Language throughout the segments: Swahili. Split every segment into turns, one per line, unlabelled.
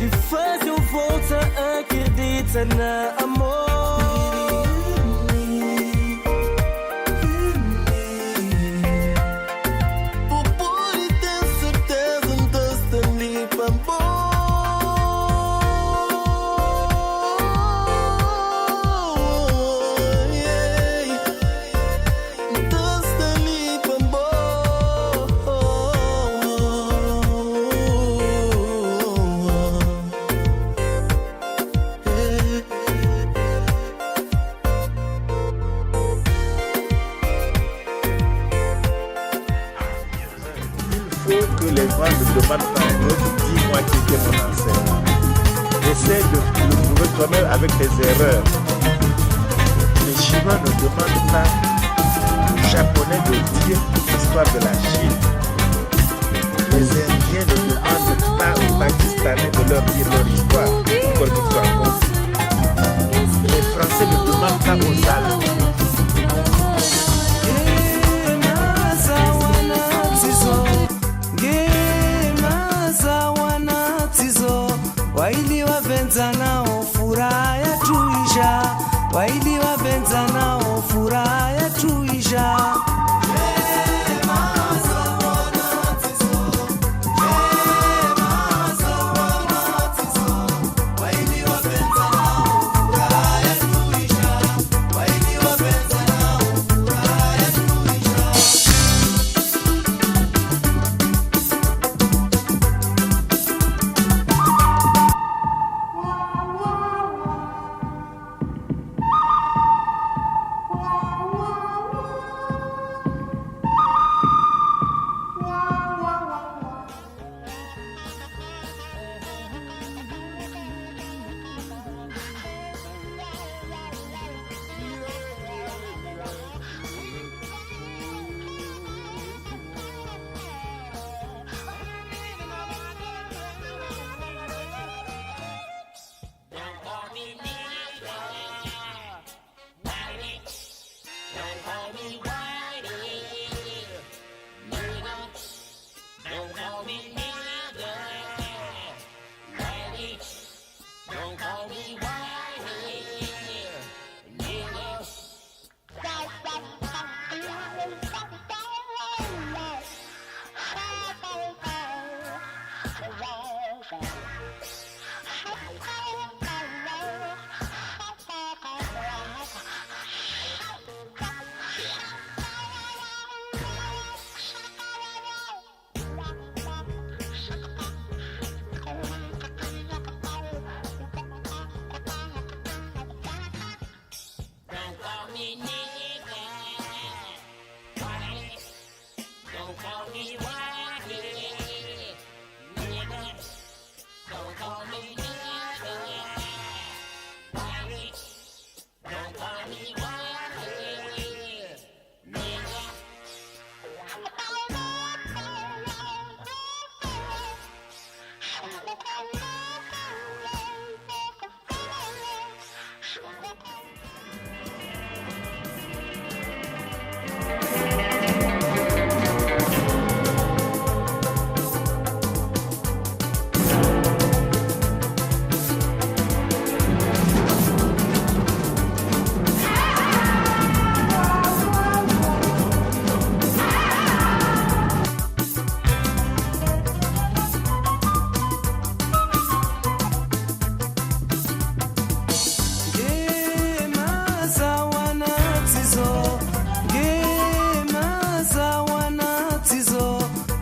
faz eu voltar a acreditar na amor.
Les gens ne demandent pas un autre, dis-moi qui était mon ancêtre. Essaye de le trouver toi-même avec tes erreurs. Les Chinois ne demandent pas aux Japonais de dire l'histoire de la Chine. Les Indiens ne demandent pas aux Pakistanais de leur dire leur histoire pour qu'ils soient confus. Les Français ne demandent pas aux Allemands.
Waili wapenza nao furaha ya tuisha, waili wapenza nao furaha ya tuisha.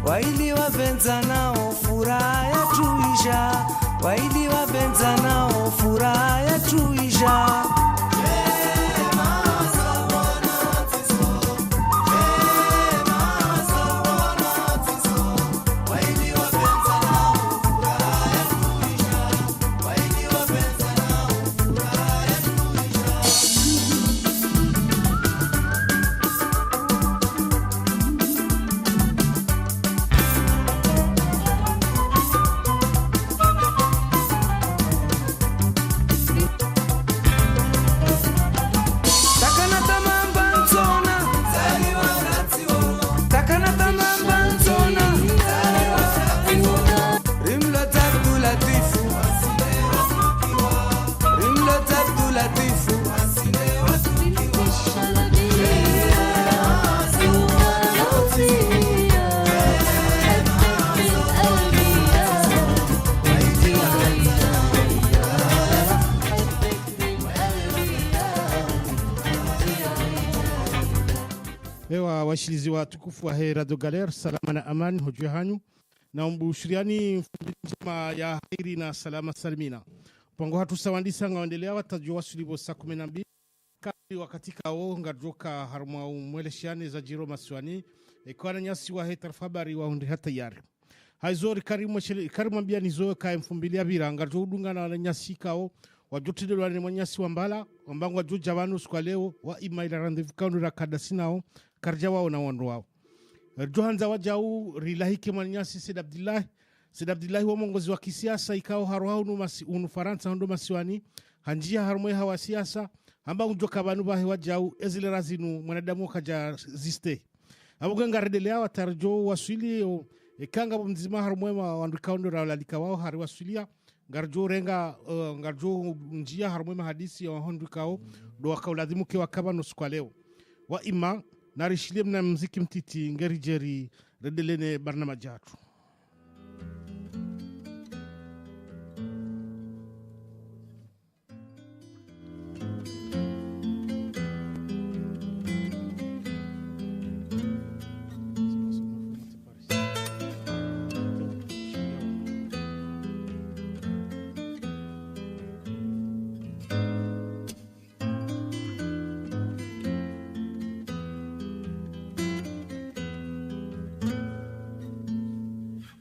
Waili wapenza nao furaha ya tuisha, waili wapenza nao furaha ya tuisha.
washilizi wa tukufu wa Radio Galer, salama na amani hojwe hanyu na mbushiriani njema ya heri na salama salimina. Pongo hatu sawandisa ngawendelea watajua sulibo saa 12 kati wakati kao ngajoka harumwa mweleshiani za jiro maswani kwa na nyasi wa hetarfabari wa hundi hata yari. Haizori karimu ambia nizoe ka mfumbili ya bira ngajo udunga na nyasi kao wajotide lwane mwanyasi wambala wambangu wajo javanu kwa leo wa imaila randevu kaunu rakadasi nao karja wao na wandu wao. Johanza wajau rilahike mwanyasi Said Abdillahi wa mongozi wa kisiasa ikao haruha unu Faransa hondo masiwani hanjia harumwe hawa siasa hamba unjoka banu bahe wajau ezile razinu mwanadamu kaja ziste. Abuganga redelea watarjo waswili ekanga mzima harumwe wandu kaundo raulalika wao hari waswilia ngarjo renga ngarjo njia harumwe hadisi ya hondu kao do wakauladhimu ke wakaba nusu kwa leo wa ima narishilie mna mziki mtiti ngeri jeri redelene barnama jatu.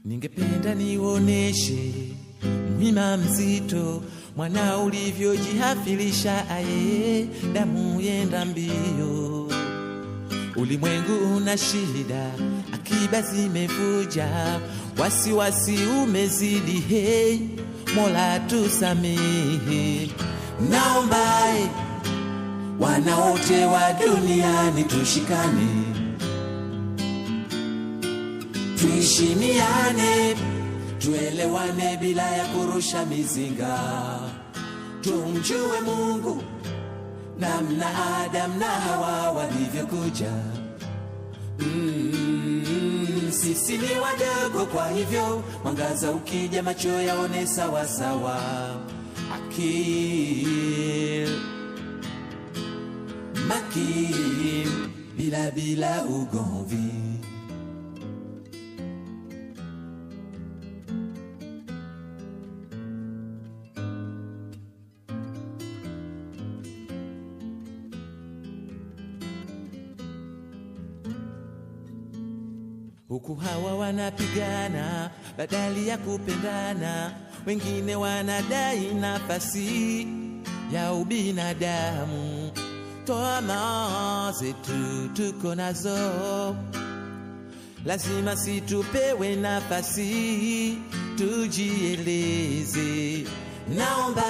Ningependa nioneshe mwima mzito mwana ulivyojihafilisha aye damu yenda mbio. Ulimwengu una shida, akiba zimevuja, wasiwasi umezidi, hey Mola tusamehe. Naomba wana wote wa duniani tushikane, tuheshimiane, tuelewane bila ya kurusha mizinga. Tumjue Mungu namna Adam na Hawa walivyokuja. Sisi ni wadogo, kwa hivyo mwangaza ukija macho yaone sawa sawa. Akil makim bila ugomvi. Huku hawa wanapigana badali ya kupendana, wengine wanadai nafasi ya ubinadamu. Toa zetu tuko nazo, lazima situpewe nafasi tujieleze. Naomba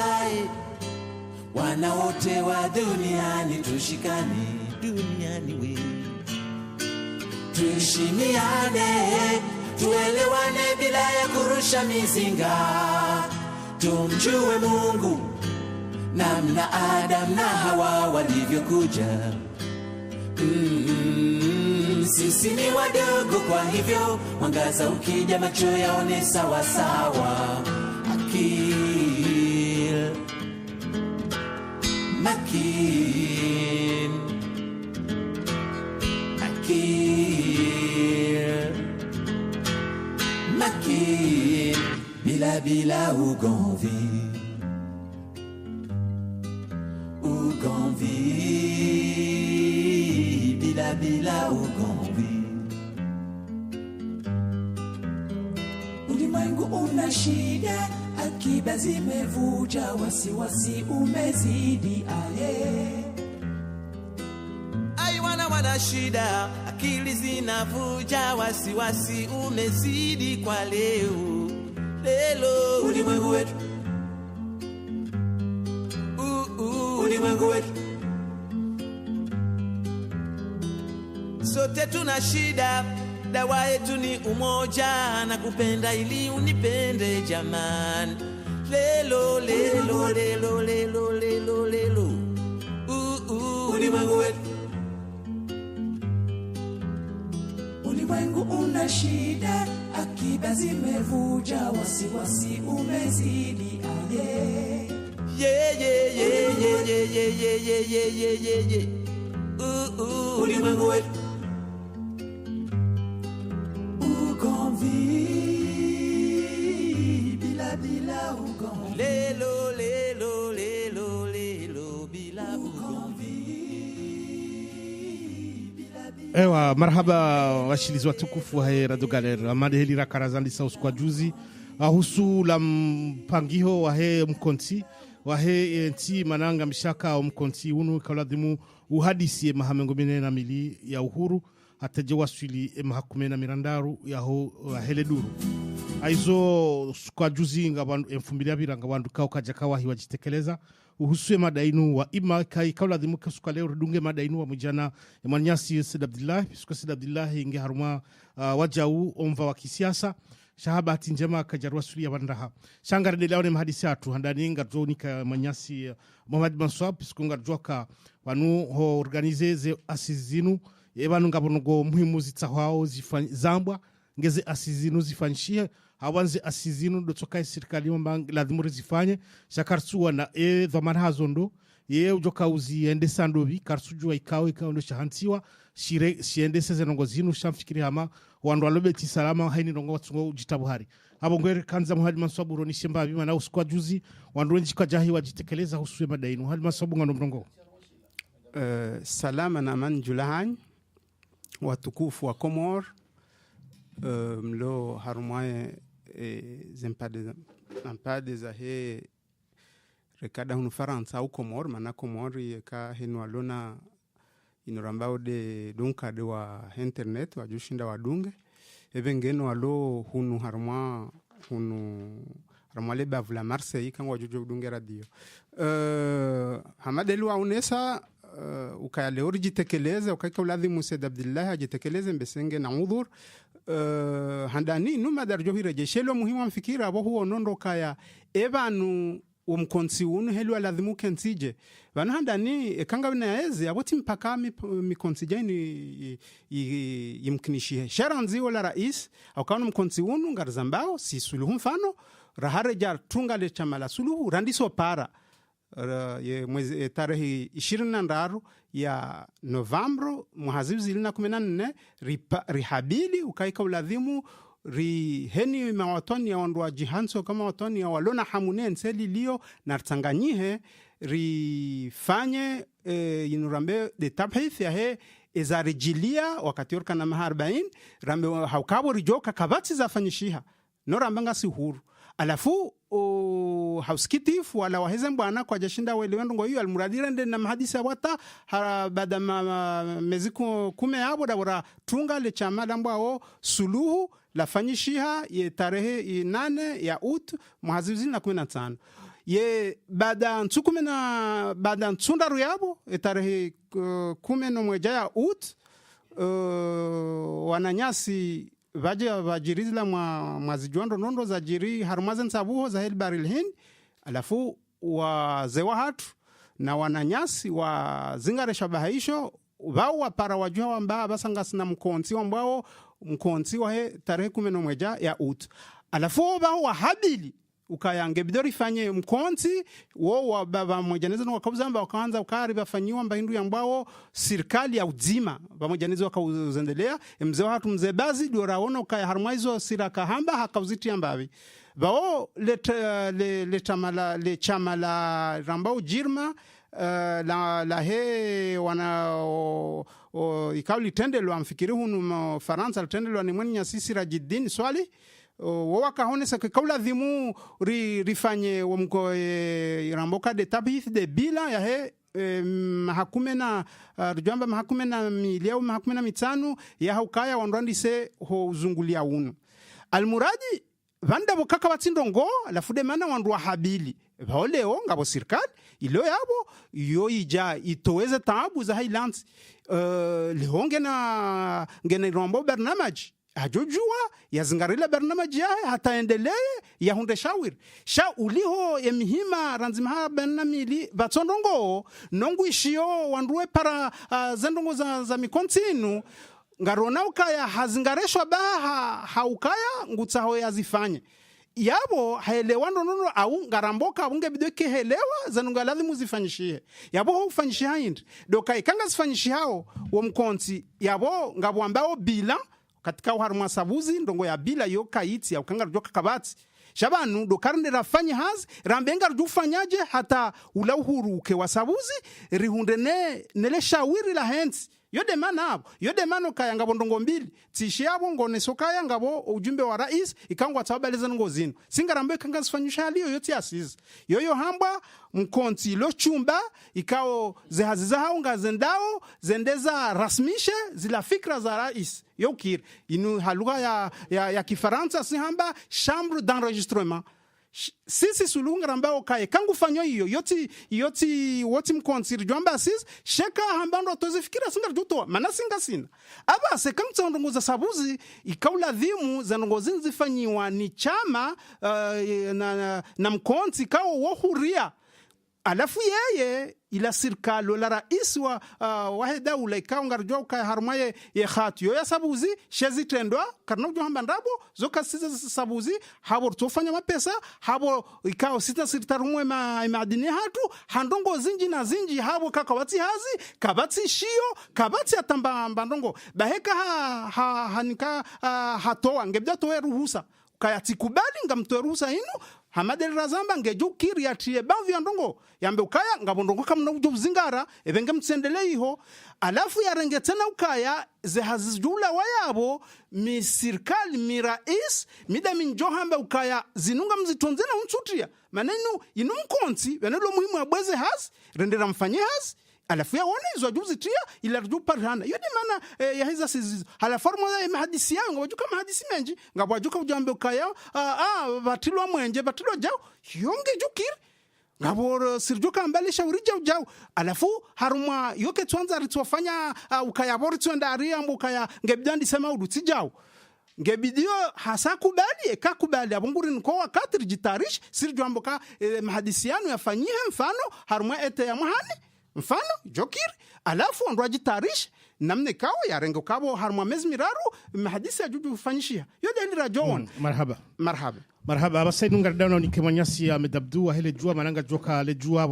wana wote wa duniani tushikane, duniani we tuheshimiane, tuelewane bila ya kurusha mizinga. Tumjue Mungu namna Adam na Hawa walivyokuja. Sisi ni wadogo, kwa hivyo mwangaza ukija macho yaone sawa sawa. Akil makin makin bila ugomvi. Bila ugomvi. Ulimwengu una shida, akiba zimevuja, wasiwasi umezidi aye. Ai wana shida, akili zinavuja, wasiwasi umezidi kwa leo. Lelo ulimwengu wetu, ulimwengu wetu. Sote tuna shida, dawa yetu ni umoja, na kupenda ili unipende jamani. Lelo lelo lelo lelo lelo lelo. Ulimwengu wetu. Ulimwengu una shida, akiba zimevuja, wasiwasi umezidi aye. Yeah yeah yeah yeah yeah yeah yeah yeah yeah yeah. Ulimwengu wetu. lelo lelo lelo lelo bila ugomvi.
Ewa, marhaba washilizi watukufu wa Radio Galer. Amade heli rakarazandi sa usiku wa juzi husu la mpangiho wa mkonti wa nti mananga mshaka wa mkonti unu kauladhimu uhadisi mahamengo minena mili ya uhuru hataje waswili mahakumena mirandaru ya hele duru. Aizo kwa juzi nga mfumbili nga wandu kao kajakawa hiwa jitekeleza uhusue madainu wa ima kai kaula dhimuka suka leo rudunge madainu wa mujana ya Manyasi Said Abdullah suka Said Abdullah inge haruma wajau omva wa kisiasa shahaba hati njema kajarwa suri ya wandaha shangari de leone mahadisi atu handani nga droni ka Manyasi Muhammad Manswab suka nga droka wanu ho organize ze asizinu ebanu nga bonogo muhimu zitahwao zambwa ngeze asizinu zifanyishie hawanze asizinu dotoka serikali mbang lazima zifanye shakarsuwa na dhamana hazondo ujoka uziende sandovi karsujua ikao ndo shahantiwa siendese zenongo zinu shamfikiri hama wandu walobeti salama haini nongo watungo jitabuhari habo ngwere kanza Muhammad Manswab uroni shemba bima na usikwa juzi wandu wenji kwa jahi wajitekeleza husue madainu Muhammad Manswab ngano mrongo.
Salama na amani julahani watukufu wa Komor mlo harumwaye zempade za he rekada hunu Faransa au Komor mana Komori ka henu alona inorambao de dunka de wa internet wa jushinda wa dunge evengeno alo hunu harumwa leba vula Marseille kan wajujo dunge radio hamadelu wa unesa ukaya leo jitekeleze ukaika uladhimu Said Abdullah ajitekeleze mbesenge na udhur handani numa darjo hirejeshelo muhimu mfikira abo huo nondo kaya ebanu umkonsi unu helu aladhimu kensije bana handani ekanga binaeze aboti mpaka mikonsije ni yimkinishie sharanzi wala rais au kana mkonsi unu ngarzambao si suluhu mfano rahare jar tunga le chamala suluhu randiso para ye mwezi tarehe 22 ya Novembro muhazibu zilina 14 rihabili ukaika uladhimu heni mawatoni ya wandu wa jihanso kama watoni ya walona hamune nseli liyo na Tanganyihe rifanye inurambe de tabhith ya he ezarijilia wakati orka na maha 40 rambe haukabo rijoka kabati za fanyishiha norambanga si huru alafu hauskitifu wala waheze mbwana kwa jashinda welewendu ngo hiyo almuradira nde na mahadisi wata bada meziku kume yabo da tunga le chama dambao suluhu la fanyishiha ye tarehe 8 ya ut muhazizi na 15 ye bada ntsundaru yabo tarehe 11 ya ut wananyasi vajirizla mwazijuando nondo za jiri harumazen sabuho za helbaril hin alafu wazewa hatu na wananyasi wa zingare shabahaisho wao wapara wajua wamba basangasi na mkonsi wambao mkonsi wa he tarehe 11 ya ut alafu wao wahabili ukayange bidori fanye mkonsi wao wa baba mojaneza wakabuzamba wakaanza ukari bafanyiwa mbahindu yambao serikali ya uzima pamojaneza wakauzendelea mzee watu mzee bazi doraona ukaya harmaizo siraka hamba hakauziti ambavi bao le chamala rambao jirma la he wana ikauli tendelwa mfikiri hunu Faransa tendelwa ni mwenye Nyasisi Rajidin swali wawakahone sa kaula dhimu rifanye wamko ramboka de tabith de bila ya he mahakumena rujamba mahakumena miliao mahakumena mitano ya haukaya wandwandise ho uzungulia unu almuradi vanda bokaka batsindongo alafude mana wandu wa habili baoleo ngabo serikali ilo yabo yo ija itoweze taabu za Highlands lehonge na ngene rombo barnamaji ajojua yazingarila barnamaji ya hataendelee ya hunde shawiri uliho emihima ranzimha barnamili batsondongo nongu ishio wanduwe para zendongo za mikontinu ngarona ukaya hazingareshwa baha haukaya ngutsaho yazifanye yabo haelewano nono au ngaramboka bunge bidoke helewa zanunga lazima zifanyishie yabo hufanyishia hindi doka ikanga zifanyishi hao wo mkonti yabo ngabo ambao bila katika haruma sabuzi ndongo ya bila yo kaiti ya ukanga joka kabati shabanu do karne rafanye hazi rambenga rufanyaje hata ula uhuru ke wasabuzi rihunde nele shawiri la hensi yode manabo kaya ngabo ndongo mbili tishiyabo ngone sokaya ngabo ujumbe wa rais ikangwa tabeleza ngozino singarambe kanga sifanyisha haliyo yote asizi yoyo hamba mkonti lo chumba ikao zehaziza haunga zendao zendeza rasmishe zila fikra za rais yokir inu halugha ya Kifaransa si hamba chambre d'enregistrement sisi sulunga rambao kae kangu fanyo hiyo yoti woti mkonsiri jwamba sis sheka hambando tozifikira singa juto mana singa sina aba se kangu tsondongoza sabuzi ikaula dhimu za ndongozi zifanyiwa ni chama na mkonsi kao wohuria alafu yeye ila serikali la rais wa daula ikawa ngarjwa ka harmaye ye khatu ya sabuzi shezi tendwa karno jo hamba ndabo zoka sita sabuzi habo tofanya mapesa habo ikawa sita sirtarumwe madini hatu handongo zinji habo kakawati hazi kabati shio kabati atamba mbandongo baheka hanika hatoa ngebda toa ruhusa kaya tikubali ngamtoa ruhusa hino Hamadel Razamba ngejukiri ya tiye bavi ya ndongo yambe ukaya ngabondongo kamna ujuzingara ebenge mtsendele iho alafu ya renge tena ukaya zehazijula wayabo mi sirkali mi rais mida minjo hamba ukaya zinunga mzitonzena untsutia manenu inu mkonti venelo muhimu ya bweze hasi rendera mfanye hasi alafu ya wana izo ajuzi tia ila rju parhana yodi mana ya hiza sizizo hala formula ya mahadisi yangu wajuka mahadisi menji nga wajuka ujambe ukaya batilwa mwenje batilwa jao yonge jukiri ngabo sirjuka mbali shauri jao alafu haruma yoke tuanza ritwafanya ukaya bori tuenda aria ukaya ngebdandi sema uduti jao ngebidio hasa kubali ekakubali abunguri nko wakati rijitarish sirjamboka mahadisi yanu yafanyihe mfano haruma ete ya muhani mfano jokir alafu ondwaji tarish namne kawo ya rengo kabo harma mezi miraru mahadisi ya juju ufanyishia yode ili rajoon
marhaba abasaidu ngardano ni kemanyasi ya medabdu wa hele jua mananga joka le jua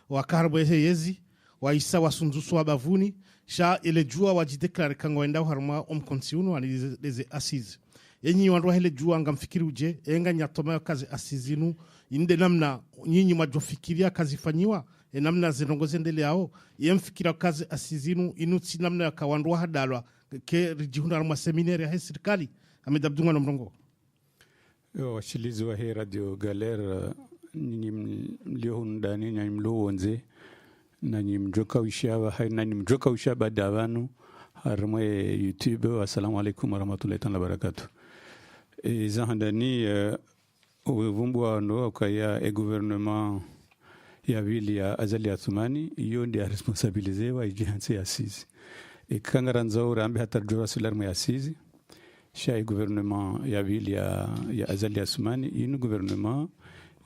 wa karbo yezi wa isa wa sunzusu wa bavuni sha ile jua wajideklare kango enda harma omkonsiuno ani leze asizi yenyi wanrwa hele jua ngamfikiri uje enga nyatoma kazi asizinu inde namna nyinyi majofikiria kazi fanyiwa namna zinongoze ndele yao yemfikira kazi asizinu inutsi namna kawandwa hadalwa ke rijihunda mu seminari ya serikali amedabdunga no mrongo
yo washilizi wa hii radio galer ni mliohundani na mlowonze na ni mjoka wishaba hai na ni mjoka wishaba davanu harmwe YouTube. Assalamu alaikum warahmatullahi ta'ala barakatuh. Zahandani uvumbwa ndo kaya gouvernement ya vili ya Azali Athumani iyo ndi responsabilizewa ijihansi ya sisi kangaranza urambe hatarjura silarmu ya sisi sha gouvernement ya vili ya Azali Athumani inu gouvernement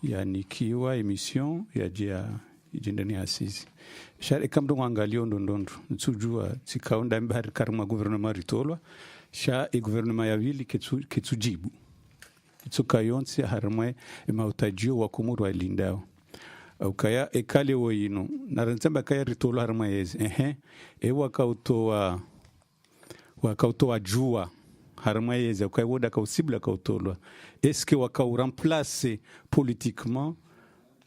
ya nikiwa emission ya jia jindani ya sisi sha kamdo angalio ndondondo tsujua tikaunda mbari karma gouvernement ritolwa sha gouvernement ya vili ketsujibu tsukayonsi harmwe mautajio wa kumuru alindao ukaya ekale woyino narantsamba kaya ritolo harma yezi wakautoa jua harma yezi ukaya woda kausibla kautolwa eske wakauramplace politiquement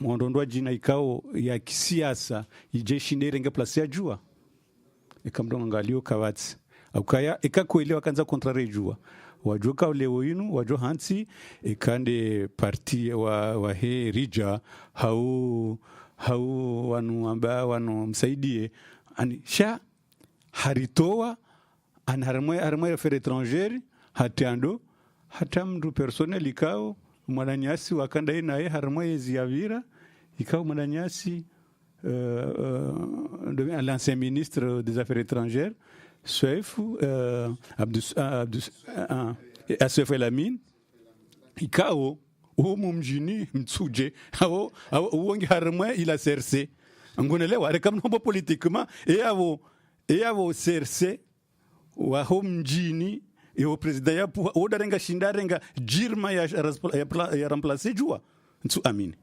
mondondwa jina ikao ya kisiasa ijeshi nderenge place ya jua ekamdonga ngalio kawatsi ukaya ekakwelewa kanza contrare jua wajoka leo inu wajo hansi ekande parti wa he rija hau wanu amba wanu msaidie ani sha haritoa an harmoya fer étranger hatando hatamdu personnel ikao mwananyasi wakanda ina harmoya ziavira ikao mwananyasi l'ancien ministre des affaires étrangères Souefou Assefu Lamine ikao mumjini mtsuje hao wongi harmwe ila serse ngonelewa rekamnombo politiquement et avo serse wa homjini yo president ya odarenga shindarenga jirma ya remplacer jua ntsu amini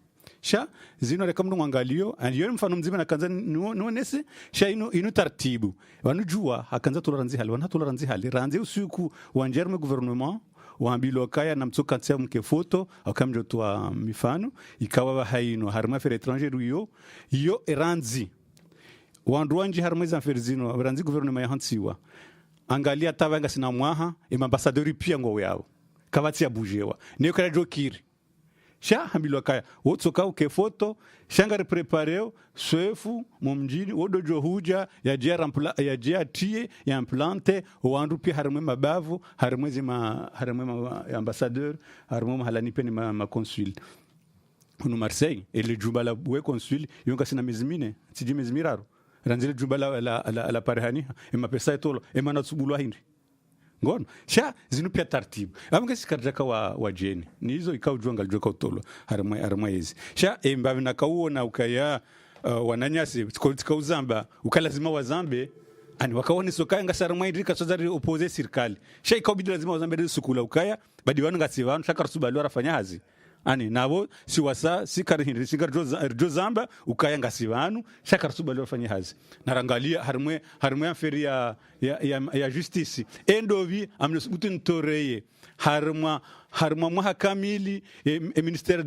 sha zino rekamno mwangalio aliyo mfano mzima na kanza nuonese sha inu tartibu wanujua hakanza toleranzi hali wana toleranzi hali ranze usiku wanjerme gouvernement waambilo kaya na mtsoka tsia mke foto akamjo toa mifano ikawa haino harma fer étranger yo eranzi wanduanji harma za ferzino eranzi gouvernement ya hantsiwa angalia tavanga sina mwaha ambassadeur pia ngo yao kavatsia bujewa ne kala jokiri sha hambilo kaya wotsoka uke foto shanga reprepareo swefu mumjini wodojo huja ya jia tie ya implante wandu pia harumwe mabavu harumwe ambassadeur harumwe halani peni ma consul kuno Marseille et le jubala we consul yonga sina mezimine tiji mezimiraro ranzile jubala la parhani e mapesa etolo e manatsubulwa hindi ngono sha zinu pia tartibu amge sikarjaka wa jeni ni hizo ikao juanga joka utolo harma hizi sha mbavi na kauona ukaya wananyasi uzamba ukalazima wazambe ani wakaone soka ngasara mwaindika sozari opose serikali sha ikabidi lazima wazambe sukula ukaya badi wanu ngasivanu shaka rusubali warafanya hazi ani nabo siwasa sikari sikarjo zamba ukaya ngasivanu shaka rusubali warafanya hazi narangalia harmwe aferi ya justice endovi amnesubutu ntoreye harma mwahakamili ministère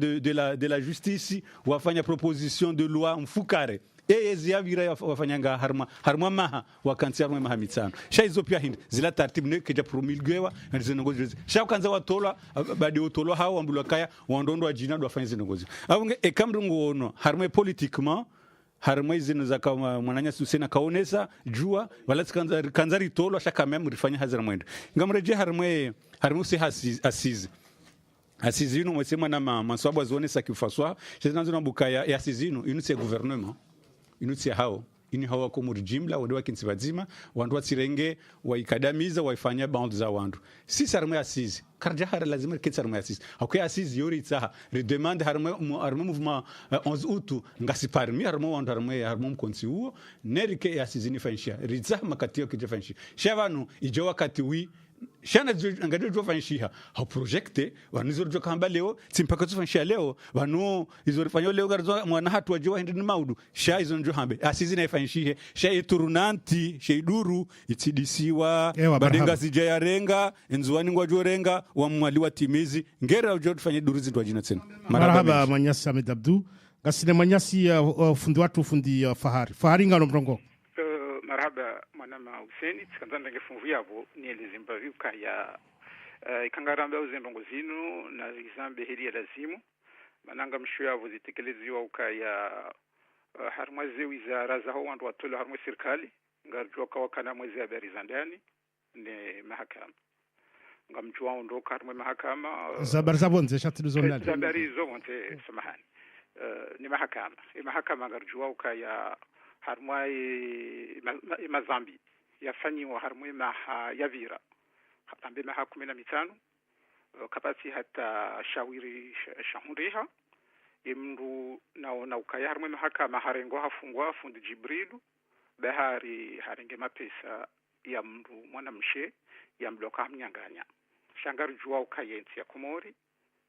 de la justice wafanya proposition de loi mfukare ezia vira wafanyanga harma maha wakansi harma maha mitsano sha hizo pia hindi zila taratibu ne keja promulgewa na zinongozi sha kanza watola badi watola hao ambulo kaya wandondo ajina do wafanya zinongozi abunge ekamrungu ono harma politiquement harma izino zaka mwananya susena kaonesa jua wala kanzari tolo shaka memu rifanya hazara mwendo ngamreje harma se asizino mwesema na maswabo zone sakifaswa shenanzo na bukaya ya asizino inuse gouvernement inutsi hao ini hawa ko muri jimla wodwa kinsibazima wandu watsirenge waikadamiza waifanya bound za wandu si sarmo asizi karja har lazima kitsarmo asizi akoya asizi yori tsaha re demande harmo mouvement 11 août ngasi parmi harmo wandu harmo mkonsi huo nerike asizi ni fansha ritsa makatio kijefanshi shavanu ijo wakati wi shana ngado jo fanshiha ha projecte wanizo jo kamba leo simpaka tu fanshiha leo wanu izo fanyo leo garzo mwana hatu wajo hindi ni maudu sha izo njo hambe asizi na fanshihe sha iturunanti sheiduru itidisiwa badenga sija ya renga enzuani ngwajo renga wa mwali wa timizi ngera jo tufanye duruzi ndo jina tena
marhaba Manyasi Ahmed Abdu gasine Manyasi fundi watu fundi fahari ngano mrongo
marhaba mwanama Hussein tsanzanda ngefungu yabo nieleze mbavyuka ya ikangaramba uzendongo zinu na izambe heri ya lazimu mananga mshu yabo zitekelezwa ukaya harmaze wizara za wandu watola harmwe serikali ngarjwa kawakana mwezi habari za ndani ne mahakama ngamjua ondoka harmwe mahakama
zabar zabonze shatizo ndani
zabari zonte samahani ni mahakama ngarjwa ukaya harmwe mazambi yafanyiwa harmwe maha yavira ambe maha 15 kapati hata shawiri shahuriha imru na ukaya harmwe mahakama harengo hafungwa fundi Jibrilu bahari harenge mapesa ya mru mwanamshe ya mloka hamnyanganya shangaru jua ukayensi ya Komori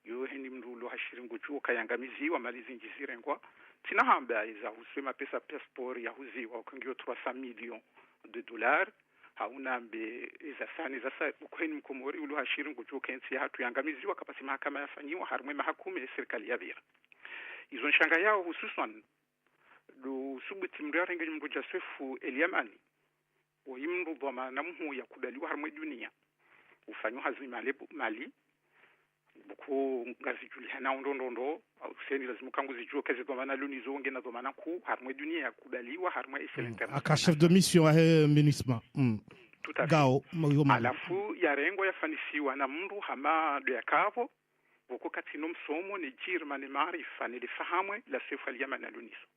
yoheni mrulo hashiringu jua ukayangamiziwa malizi njizirengwa tina hamba iza husema pesa passport ya huziwa ukangio 300 millions de dollars hauna mbe iza sani za sa ukwenu Mkomori ulu hashiringu jua ukayensi ya hatu yangamiziwa kapasi mahakama yafanyiwa harmwe mahakume serikali ya vira izo nshanga yao hususan do subuti mriarenge mruja sefu Eliamani wa imru dhama namhu ya kudaliwa harmwe dunia ufanywa hazima mali buku ngazi juliana ndondo useni lazima kangu zijua kazi kwa maana luni zonge na dhamana ku harmwe dunia ya kudaliwa harmwe isel international
aka chef de mission wa MINUSMA gao
alafu ya rengo yafanisiwa na mru hama do yakavo buku katino msomo ni jirma ni maarifa ni lifahamwe la sefu Eliamani aluniso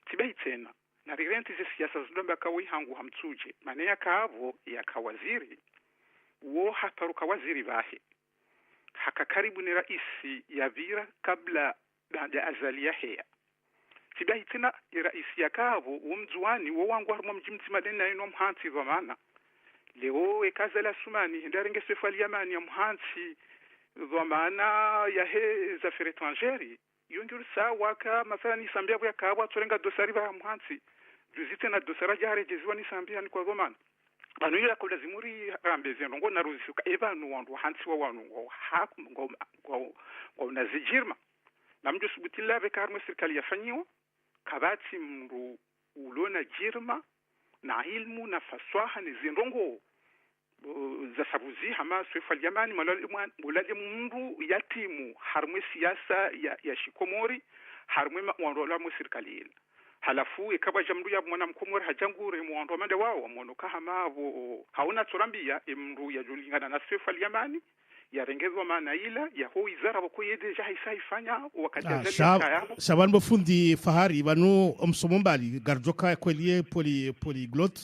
tibai tena na rirenti ze siasa zdomba kawi hangu hamtsuje mane yakavo yakawaziri wo hataruka waziri bahe haka karibu ni raisi ya vira kabla ya azalia hea tibai tena raisi ya kavo umzuani wo wangu harmo mjimti madena ino mhansi dhamana leo ekazala sumani ndaringe sefu Eliamani ya mhansi dhamana ya he za affaires étrangères yongiru sawa ka mathalani sambia bya kabwa turenga dosari ba mhansi duzite na dosara jare jeziwa ni sambia ni kwa dhamana banu ila ko lazimuri rambe zinongo na ruzisuka ebanu wandu hansi wa wanu ngo na zijirma namjo subutilla be karma serikali yafanyiwa kabati mru ulona jirma na ilmu na faswaha ni zinongo za sabuzi hama swefa yamani mulali mundu yatimu harmwe siasa ya shikomori harmwe wandola mu serikali halafu ikaba jamru ya mwana mkomori hajangure mu wando mande wao mwono kahama abo hauna turambia imru ya julingana na swefa yamani yarengezwa maana ila ya ho izara bako yedeja haifanya wakati azali
shaban bofundi fahari banu omsomombali garjoka kwelie polyglot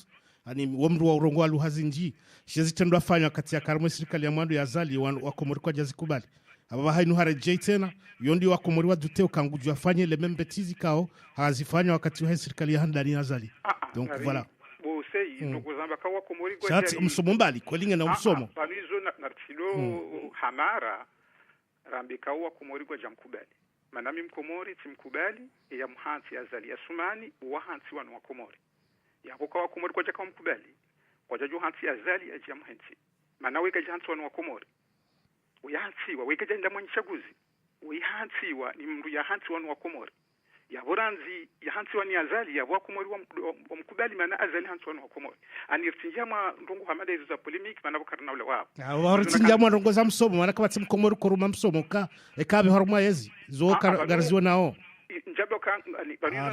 ani womru wa urongo aluhazinji shezitendwa fanya kati ya karmo serikali ya mwando ya zali wakomori kwa jazikubali ababa hainu harejei tena yondi wakomori wa duteo kanguju afanye le membetizi kao hazifanya wakati wa serikali ya handani ya zali donc voilà
bose ndokuzamba kwa wakomori kwa
jari umsomombali kwelinga na umsomo
banizo na tilo hamara rambika wakomori kwa jamkubali manami mkomori timkubali ya mhansi ya zali ya sumani wa hansi wanu wakomori yabo kwa wakomori kwa jaka mkubali kwa jaju hansi ya zali ya jamhansi mana weka jansi wanu wakomori uyahansi wa weka janda mwenye chaguzi uyahansi wa ni mru ya hansi wanu wakomori ya boranzi ya hansi wani azali ya wakomori wa mkubali mana azali hansi wanu wakomori anirtinjama ndongo hamada hizo za polemiki mana wakarna ule wao
wartinjama ndongo za msomo mana kama mkomori koruma msomo ka ekabe haruma yezi zo garziwa nao
njabo kan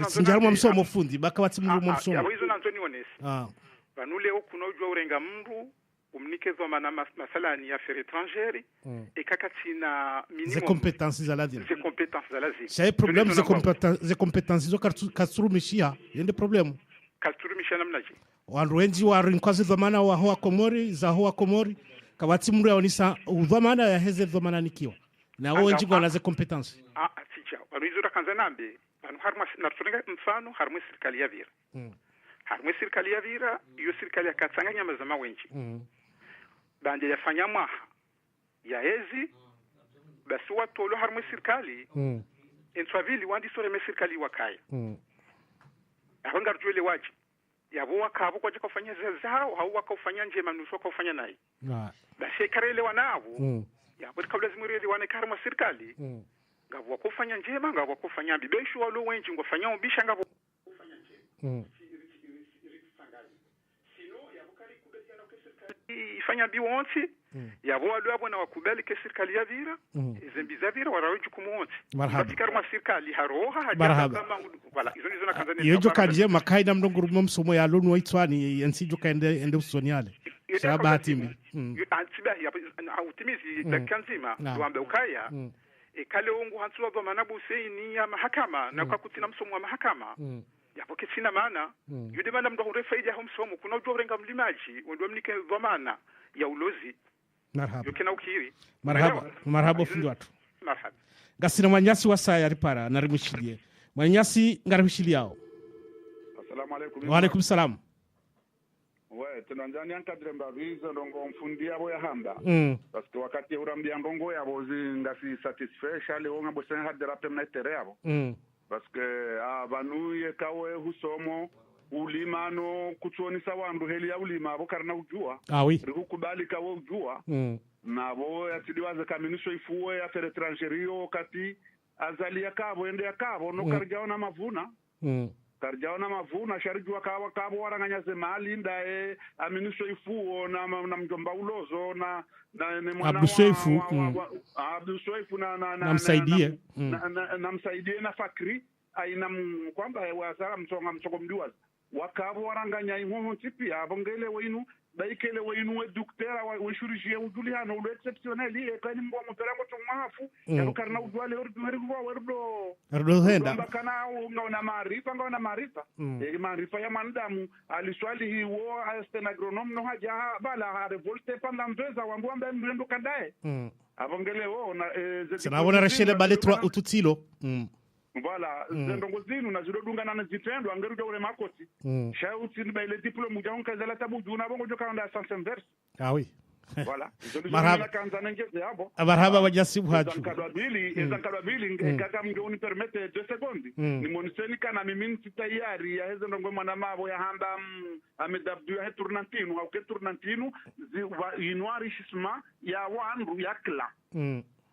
sinjaruma msomo fundi baka mrumo msomo
ya hizo nanzoni onesi banule okunojwa urenga mru umnikezwa mana masalani ya affaires étrangères ekakatina minimum
ze compétences za lazima
ze compétences za lazima
sai problem ze compétences zo kasurumishia yende problem
kasurumishia namnaje
wandu wengi wa rinkwazi dhamana wa hoa komori za hoa komori kabati mru yaonisa dhamana ya heze dhamana nikiwa na wengi kwa ze compétences
sicha walizura kanza nambe banu harma na turenga mfano harma serikali ya vira harma serikali ya vira iyo serikali ya katsanganya mazama wengi banje yafanya maha ya ezi basi watu lo harma serikali entwavili wandi sore me serikali wakaya ahanga rujwele waji yabo wakabo kwa kufanya zao au wakafanya nje manusho kufanya naye basi karele wanao yabo kabla zimureli wane karma serikali ngabo kufanya njema ngabo kufanya bibesho walo wengi ngofanya umbisha ngabo kufanya njema ifanya biwonsi yabo walo abona wakubali ke serikali ya vira izembi za vira waraje kumonsi batikara serikali haroha haja kama wala izo na kanzania
yejo kanje makaida mndonguru msomo ya lonu waitwani yansijo kaende usoniale sabatimbi
antiba ya utimizi dakanzima tuambe ukaya kale ungu hansuwa kwa manabu seini ya mahakama na kwa kutina msomo wa mahakama yapo kisina maana yude mana mdo hurefaida humsomo kuna ujua urenga mlimaji wendo mnike dhamana ya ulozi
marhaba
yukina ukiri
marhaba fundi watu
marhaba
gasina manyasi wasa ya ripara na rimushilie manyasi ngarimshiliao
assalamu alaykum
wa alaykum salam
tunanjani ankadre mbavizo ndongo mfundi yabo ya hamba parce que wakati urambia ndongo yabo ngasi satisfait shale onga bosen hadera pemna tere yabo parce que abanuye kawe husomo ulimano kutsonisa wandu heli ya ulima abo karna ujua
oui
rikukubali kawe ujua nabo yatidiwaze kaminisho ifuwe ya affaires étrangères kati azali yakabo ende yakabo no karjaona mavuna karjaona mavuna sharijua kawa kabo waranganya zemali ndae aminisho ifuo na mjomba ulozo na ne mwana
Abdusweifu
Abdusweifu
na msaidie
na msaidie na fakri aina kwamba wasara msongo mdiwazi wakabo waranganya inho tipi abongele wenu daikele wenu docteur wa chirurgien ujuliano le exceptionnel kani mbo mperango tumafu yarukarna udwale werdo
henda
kana ngaona maarifa maarifa ya mandamu aliswali hiwo assistant agronome no haja bala ha revolte pendant 2 ans wangu ambe mrendo kadae abongele wo na
sana rashele bale 3 ututilo
voilà ndongo zinu na zidodunga na zitendo angeruja ule makoti shauti ni baile diplome ujaonka zala tabu juna bongo joka anda sans inverse
oui
Voilà.
Marhaba. Marhaba wajasibu hachu.
Ezakadwabili kaka mngeuni permete 2 sekondi. Ni moniseni kana mimi tayari ya hezo ndongwe mwana mabo ya hamba amedabdu ya turnantinu au ke turnantinu inwarishisma ya wandu ya kla.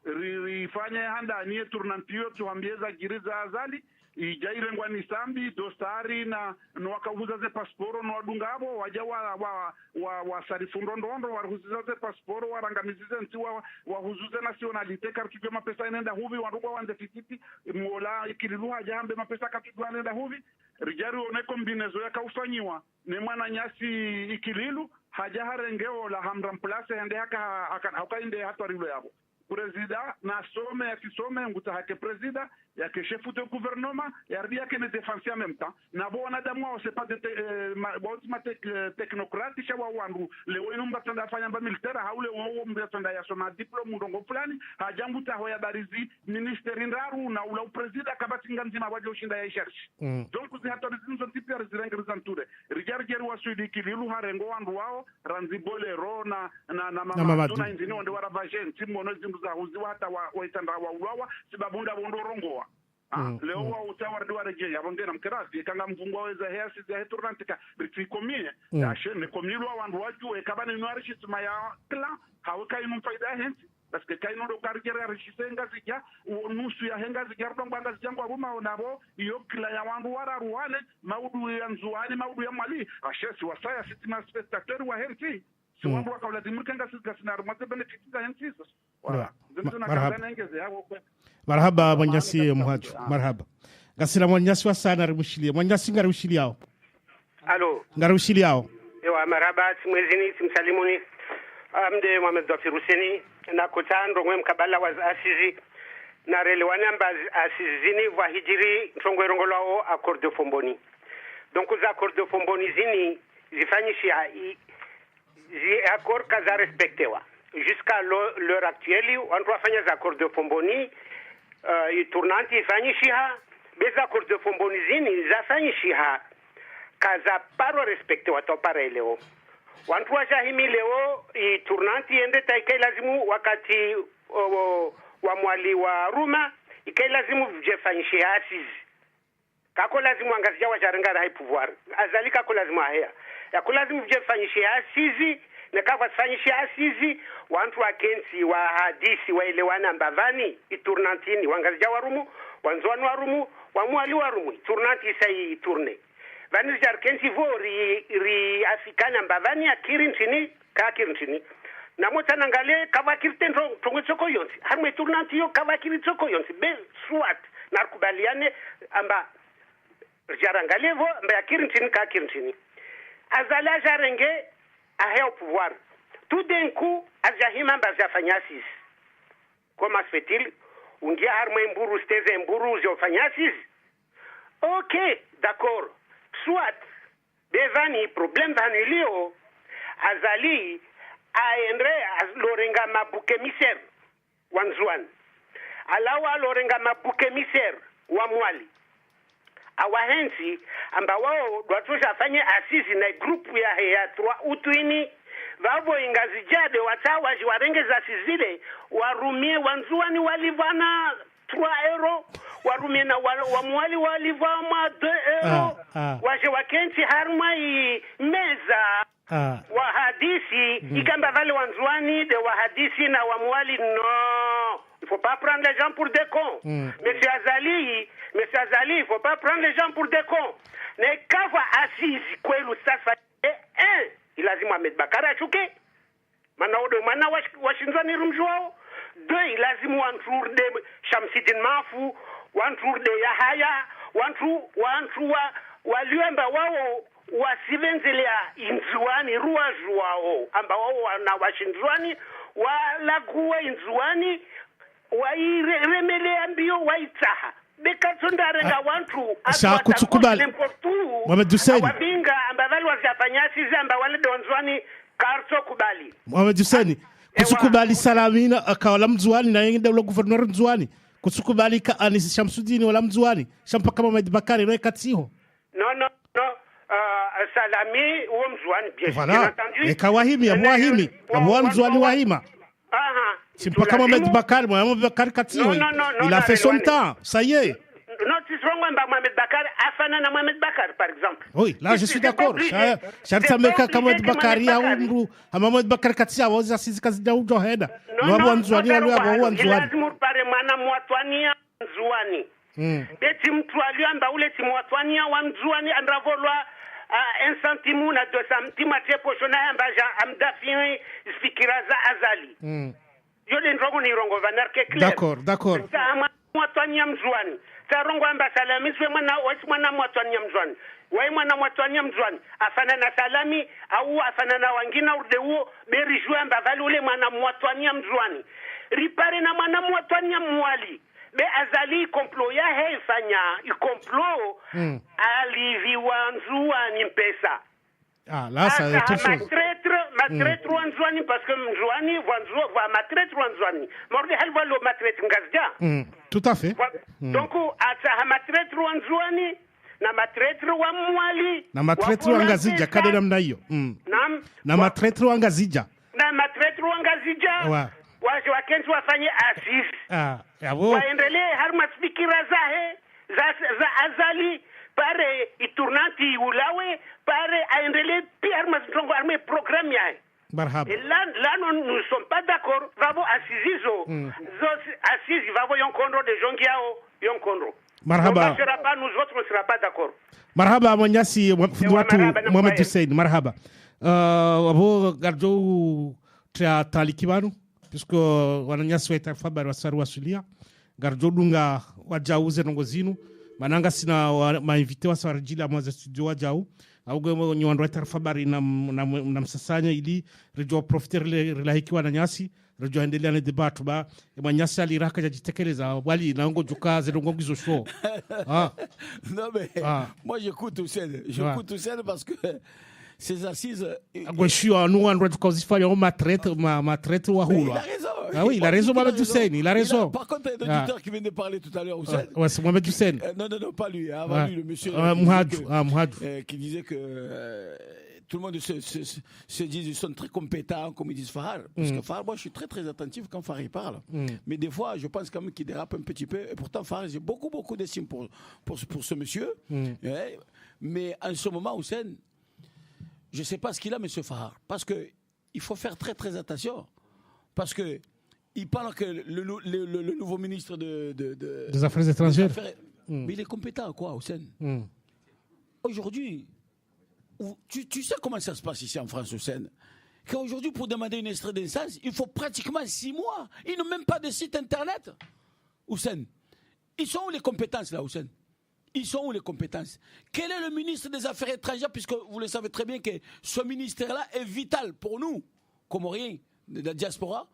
Rifanya handa ni turnantio tuambieza giriza azali ijairengwa ni sambi dostari na wakauza ze pasiporo no wadungabo waja wa sarifundo ndondo wahuziza ze pasiporo warangamizize nti wahuzuze nationalite kartujwe mapesa inenda huvi waruba wande fititi mola ikililu haja hambe mapesa katujwa inenda huvi rijari oneko mbinezo ya kaufanyiwa ne mwana nyasi ikililu haja harengeo la hamram place hende haka inde hatu arilo yabo Presida na some ya kisome nguta hake presida ya ke chefu de gouvernement ya ria ke ne défense en même temps na bo wanadamu wao c'est pas de technocratique wa wandu le wenu mbatanda fanya ba militaire haule wao mbatanda ya soma diplome ndongo fulani hajambuta hoya barizi ministeri ndaru na ula presida kabatinga nzima waje ushinda ya isharshi donc uzi hata zinzo tipi ya zirengrizanture rijarjeri wa suidi kililu harengo wandu wao ranzi bolero na mama tuna inzini wande waravajen timono za huziwa hata waitanda wa ulawa sibabunda bondorongoa leo wa utawardi wa reje yabongera mkirazi kanga mvungwa weza hesi za heturantika ritikomie ashe ne komilwa wandu waju ekabane nwarishi tuma ya kla haweka inu faida hensi parce que kaino do karjera rishisenga zija nusu ya henga zija rwanda zijangwa ruma onabo iyo kila ya wandu wararuane maudu ya nzuani maudu ya mali ashe si wasaya sitima spectateur wa hensi si wandu wakawlazimu kenga sigasinaru mate benefitiza hensi
Voilà. Marhaba mwanyasi muhaju. Marhaba. Gasira mwanyasi wa sana rimushilia. Mwanyasi ngarushili yao.
Alo.
Ngarushili yao.
Ewa marhaba simwezini simsalimuni. Amde Mohamed Dafir Huseni na kutando ngwe mkabala wa asizi na relewane ambazi asizini wa hijiri ntongwe rongolao accord de Fomboni. Donc aux accords de Fomboni zini zifanyishi zi accord kaza respectewa. Jusqu'à l'heure actuelle, on doit faire des accords de Fomboni, tournanti ifanyishiha, des accords de Fomboni zini zafanyishiha, kaza paro respecte watopare leo. Wantu wajahimi leo, tournanti ende taike lazimu wakati wa mwali wa Ruma, ike lazimu vjefanyishiha asizi. Kako lazimu angazija wajarenga rahi pouvoir. Azali kako lazimu ahea. Yako lazimu vjefanyishiha asizi, nekawa fanyisha asizi wantu wakensi wa hadisi waelewana mbavani iturnantini wangazija warumu wanzwanu warumu wamwali warumu iturnanti sai iturne vani jarkensi vo ri afikana mbavani akirintini kakirintini namotana ngale kavakirten tongo tsoko yonsi harme iturnanti yo kavakiri tsoko yonsi be swat narkubaliane amba jarangale vo mba akirintini kakirintini azala jarenge à au pouvoir. Tout d'un coup, Azahima Bazafagnasis. Comment se fait-il? On dit Armemburu, Stezemburu, Zofagnasis. Ok, d'accord. Soit, Bevani, problème Vanilio, Azali, Aendre, Lorenga Mabuke Miser, Wanzuan. Alawa Lorenga Mabuke Miser, Wamwali. Awahensi amba wao watuja fanye asisi na grupu ya 3 utuini vavo ingazijade watawa jiwarenge za sizile warumie wanzuani walivana 3 euro warumie na wamwali walivama 2 euro waje wakensi harma meza wahadisi ikamba vale wanzuani de wahadisi na wamwali no. Il faut pas prendre les gens pour des cons. Monsieur Azali, il faut pas prendre les gens pour des cons. Ne kava assise kwelu sasa il lazima Ahmed Bakari achuke. Mana washinzani rumjwao. 2 il lazima wantour de Shamsidin Mafu, wantour de Yahaya, wantour waliomba wao wasivenzelea inzuani ruajwao amba wao wana washinzwani wala kuwa inzuani wairemelea mbio waitaha bekatondare wantu
kutukubali Mohamed Hussein
wabinga ambavali wazafanyasi zamba wale donzwani karto kubali
Mohamed Hussein kutukubali salamina akawala mzuani na yenginde ule guverneur mzuani kutukubali ka Anis Shamsudini wala mzuani shampa kama Ahmed Bakari no katiho
no salami wa mzwani bien
Voilà.
entendu.
Et kawahimi ya wahimi. Abwa mzwani wahima. C'est pas comme Mohamed Bakar, Mohamed Bakar Katio. Il a fait son temps, ça y est.
Non, tu seras Mohamed Bakar, Afana na Mohamed Bakar, par exemple.
Oui, là je suis d'accord. Sharta meka kama Bakari ya umru, Mohamed Bakar Katio waza sisi kazi da ujo heda. Wabwa mzwani wale wabwa mzwani.
Lazima pare mwana mwatwania mzwani. Beti mtu aliamba ule timwatwania wa mzwani andravolwa un centime na 2 centime atie poshona ambaja amdafini fikira za azali. Yole ndrongo ni rongo vanarke clair.
D'accord.
Sama mwatwania mzwani. Tarongo amba salami swe mwana mwatwania mzwani. Wai mwana mwatwania mzwani. Afana na salami au afana na wangina urde uo beri jua amba vali ule mwana mwatwania mzwani. Ripare na mwana mwatwania mwali. Be azali komplo ya heifanya. Ikomplo aliviwa mzwani mpesa.
Ah, là, ça est tout chose.
Ma traître wanzwani parce que mzwani va ma traître wanzwani. Mordi halwa lo ma traître ngazja.
Tout à fait.
Donc ata ma traître wanzwani na ma traître wa mwali.
Na ma traître wangazija kade namna hiyo.
Naam.
Na ma traître wangazija.
Na ma traître wangazija. Waje wakenzi wafanye assise.
Yabo.
Waendelee harma fikira zahe za azali pare iturnanti ulawe pare aendelee pia masongo arme programme yae.
Marhaba.
Et là nous ne sommes pas d'accord. Vavo assises assises vavo yonkondro de jongiao yonkondro.
Marhaba.
On ne sera pas, nous autres ne sera pas d'accord.
Marhaba Manyasi watu Mohamed Hussein. Marhaba. Wabo garjo tia talikibanu puisque wananyasi wa habari wasaru wasulia garjo dunga wajauze nongozinu mananga sina mainvite wasarjila mwaza studio wajau au nywandu wa habari na msasanya ili rejo profiter relahiki wananyasi rejo endelea na debate ba Manyasi aliraka jitekeleza wali naongo juka zedongo gizo show.
Non mais moi j'écoute Hussein parce que ces assises
Agweshio nous on doit causer ma traite wa hulu. Ah oui, il a raison Mohamed Hussein, il a raison.
Par contre, il y a un auditeur qui vient de parler tout à l'heure, Hussein.
Ouais, c'est Mohamed Hussein.
Non, pas lui, avant lui, le monsieur qui disait que tout le monde se dit ils sont très compétents, comme ils disent Fahar. Parce que Fahar, moi je suis très très attentif quand Fahar il parle. Mais des fois, je pense quand même qu'il dérape un petit peu. Et pourtant, Fahar, j'ai beaucoup d'estime pour ce monsieur. Mais en ce moment, Hussein, je ne sais pas ce qu'il a, monsieur Fahar. Parce qu'il faut faire très très attention. Parce que il parle que le nouveau ministre des
Affaires étrangères.
Mais il est compétent à quoi, Hussein? Aujourd'hui, tu sais comment ça se passe ici en France, Hussein? Qu'aujourd'hui, pour demander une extrait de naissance, il faut pratiquement 6 mois. Ils n'ont même pas de site internet. Hussein, ils sont où les compétences là, Hussein? Ils sont où les compétences? Quel est le ministre des Affaires étrangères? Puisque vous le savez très bien que ce ministère-là est vital pour nous, Comoriens, de la diaspora.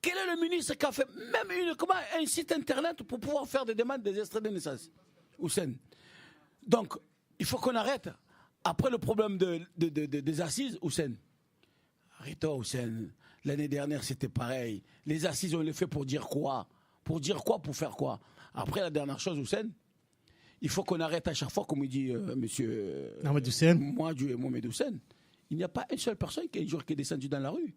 Quel est le ministre qui a fait même un site internet pour pouvoir faire des demandes des extraits de naissance? Hussein. Donc, il faut qu'on arrête. Après le problème des assises, Hussein. Arrête-toi, Hussein. L'année dernière, c'était pareil. Les assises, on les fait pour dire quoi? Pour dire quoi? Pour faire quoi? Après, la dernière chose, Hussein, il faut qu'on arrête à chaque fois, comme il dit monsieur
Mohamed Hussein.
Mohamed Hussein. Il n'y a pas une seule personne qui est descendue dans la rue.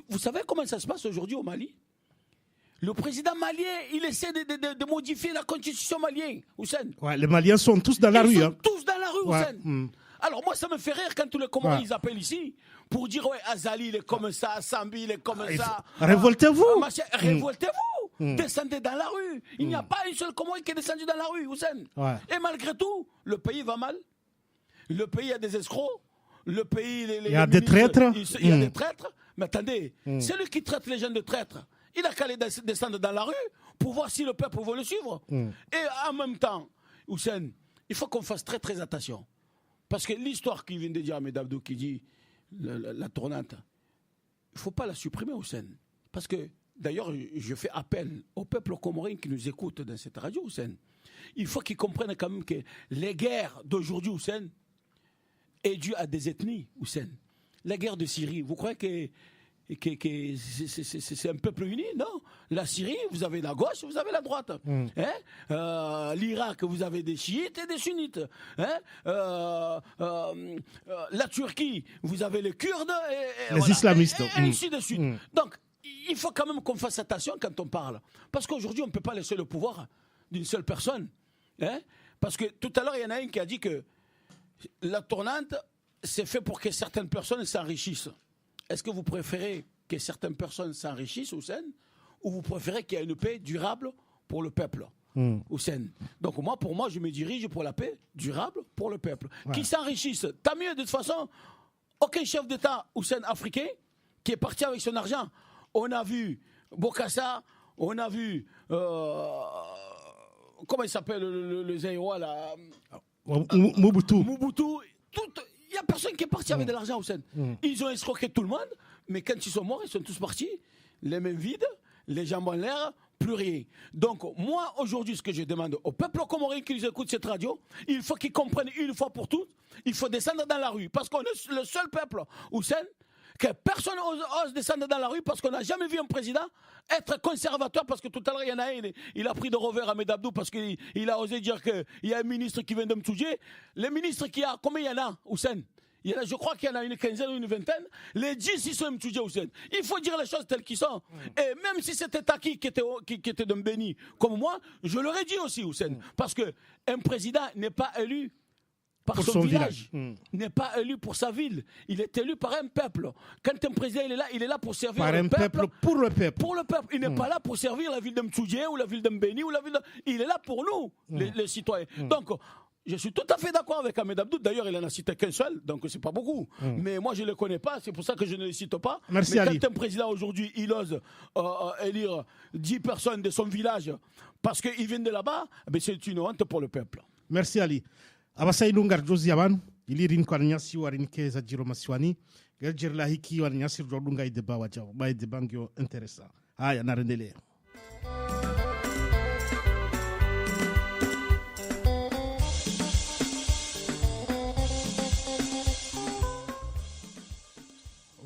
Vous savez comment ça se passe aujourd'hui au Mali? Le président malien, il essaie de modifier la constitution malienne, Hussein.
Ouais, les Maliens sont tous dans la rue.
Ils sont tous dans la rue, Hussein.
Alors
moi, ça me fait rire quand tous les Comoriens ils appellent ici pour dire ouais, Azali il est comme ça, Sambi il est comme ça.
Révoltez-vous.
Révoltez-vous. Descendez dans la rue. Il n'y a pas une seule Comorien qui est descendu dans la rue, Hussein. Et malgré tout, le pays va mal. Le pays a des escrocs. Le pays,
il y a des traîtres.
Il y a des traîtres. Mais attendez, c'est lui qui traite les gens de traîtres. Il a qu'à aller descendre dans la rue pour voir si le peuple veut le suivre. Et en même temps, Hussein, il faut qu'on fasse très très attention. Parce que l'histoire qu'il vient de dire Ahmed Abdou, qui dit la tournante, il ne faut pas la supprimer, Hussein. Parce que, d'ailleurs, je fais appel au peuple comorien qui nous écoute dans cette radio, Hussein. Il faut qu'ils comprennent quand même que les guerres d'aujourd'hui, Hussein, est due à des ethnies, Hussein. La guerre de Syrie, vous croyez que c'est un peuple uni, non. La Syrie, vous avez la gauche, vous avez la droite. L'Irak, vous avez des chiites et des sunnites. La Turquie, vous avez les Kurdes et
les islamistes.
Et ainsi de suite. Donc, il faut quand même qu'on fasse attention quand on parle. Parce qu'aujourd'hui, on ne peut pas laisser le pouvoir d'une seule personne. Parce que tout à l'heure, il y en a un qui a dit que la tournante, c'est fait pour que certaines personnes s'enrichissent. Est-ce que vous préférez que certaines personnes s'enrichissent, Hussein, ou vous préférez qu'il y ait une paix durable pour le peuple, Hussein? Donc pour moi, je me dirige pour la paix durable pour le peuple. Qui s'enrichissent, tant mieux. De toute façon, aucun chef d'État, Hussein, africain, qui est parti avec son argent. On a vu Bokassa, on a vu... comment il s'appelle le Zaïrois là?
Mobutu.
Il n'y a personne qui est parti avec de l'argent, Hussein. Ils ont escroqué tout le monde, mais quand ils sont morts, ils sont tous partis, les mains vides, les jambes en l'air, plus rien. Donc, moi, aujourd'hui, ce que je demande au peuple comorien qui nous écoute cette radio, il faut qu'ils comprennent une fois pour toutes, il faut descendre dans la rue, parce qu'on est le seul peuple, Hussein, que personne n'ose descendre dans la rue parce qu'on n'a jamais vu un président être conservateur, parce que tout à l'heure, il y en a un, il a pris de revers Ahmed Abdou parce qu'il a osé dire qu'il y a un ministre qui vient de Mtsoudjé. Les ministres qu'il y a, combien il y en a, Hussein? Je crois qu'il y en a une quinzaine ou une vingtaine. Les 10, ils sont Mtsoudjé, Hussein. Il faut dire les choses telles qu'elles sont. Et même si c'était Taki qui était d'un béni comme moi, je l'aurais dit aussi, Hussein. Parce qu'un président n'est pas élu par son village, n'est pas élu pour sa ville. Il est élu par un peuple. Quand un président il est là pour servir le peuple.
Pour le peuple.
Pour le peuple. Il n'est pas là pour servir la ville de Mtsoudjé ou la ville de Mbéni. Il est là pour nous, les citoyens. Donc, je suis tout à fait d'accord avec Ahmed Abdou. D'ailleurs, il n'en a cité qu'un seul, donc c'est pas beaucoup. Mais moi, je ne le connais pas, c'est pour ça que je ne le cite pas.
Merci,
mais
Ali.
Quand un président aujourd'hui, il ose élire 10 personnes de son village parce qu'ils viennent de là-bas, c'est une honte pour le peuple.
Merci, Ali. Abasaidu ngarjozi yabantu ilirin kwa nyasi warinke za jiro masiwani gerjer la hiki wa nyasi rodunga ideba wajao ba idebangyo interesa haya narendelea.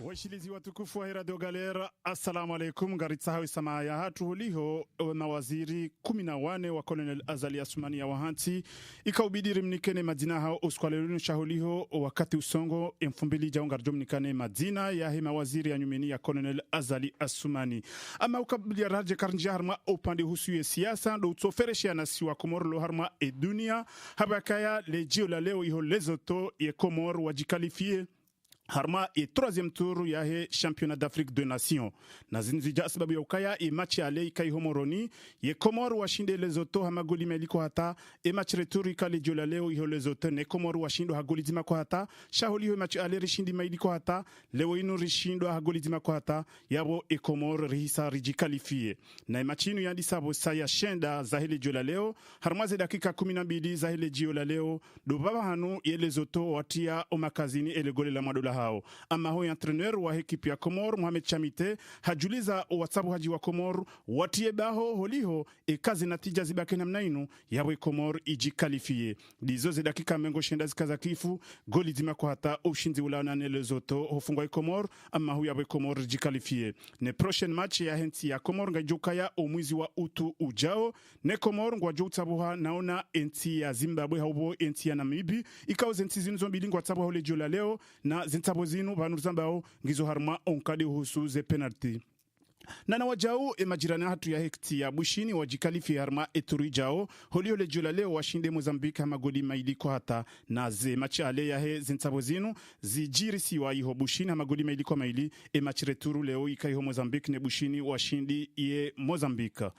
Washilizi watukufu wa Radio Galera, assalamu alaikum. Garitsahawi sama ya hatu huliho mawaziri 14 wa Colonel Azali Asumani ya wahanti ikaubidiri mnikene madina hao uskwalelunu shahuliho wakati usongo mfumbili jaungarjo mnikane madina ya he mawaziri ya nyumeni ya Colonel Azali Asumani. Ama ukabili ya raje karnjia harma upande husu ya siyasa do utsofereshi ya nasi wa Komoro harma e dunia habakaya lejio la leo iho lezoto ye Komoro wajikalifie harma e troisième tour ya he championnat d'Afrique de Nations. Na zinzija sababu ya ukaya e machi ale ikai homoroni ye Komoro washinde Lesotho hamagoli meliko hata e machi retour ikale jola leo iho Lesotho ne Komoro washindo hagoli zima kwa hata shaholi ho machi ale rishindi maidiko hata leo inu rishindo hagoli zima kwa hata yabo e Komoro rihisa rijikalifie. Na e machi inu yandi sabo saya shenda zahele jola leo harmaze dakika 12 zahele jola leo do baba hanu ye Lesotho watia omakazini ele gole la madola hao. Ama hoi entraîneur wa ekipi ya Komoro Mohamed Chamite hajuliza WhatsApp haji wa Komoro watie baho holiho e kazi natija zibake namna inu yawe Komoro ijikalifie. Dizoze dakika mengo shenda zikaza kifu goli zima kwa hata ushinzi ulaona ne Lesotho hofungwa Komoro ama hu yawe Komoro ijikalifie. Ne prochaine match ya henti ya Komoro ngajuka ya omwizi wa utu ujao ne Komoro ngwajo utabuha naona enti ya Zimbabwe haubo enti ya Namibi ikao zenti zinu zombili ngwatabuha hole jola leo na zintabozinu banu zambao ngizo harma onkade husu ze penalty. Nana wajao e majirani hatu ya hekti ya bushini wajikalifi harma eturi jao holio le jola leo washinde Mozambique hamagoli mailiko hata na ze machi ale ya he zintabozinu zijiri siwa iho bushini hamagoli mailiko maili e machi returu leo ikaiho Mozambique ne bushini washindi iye Mozambique.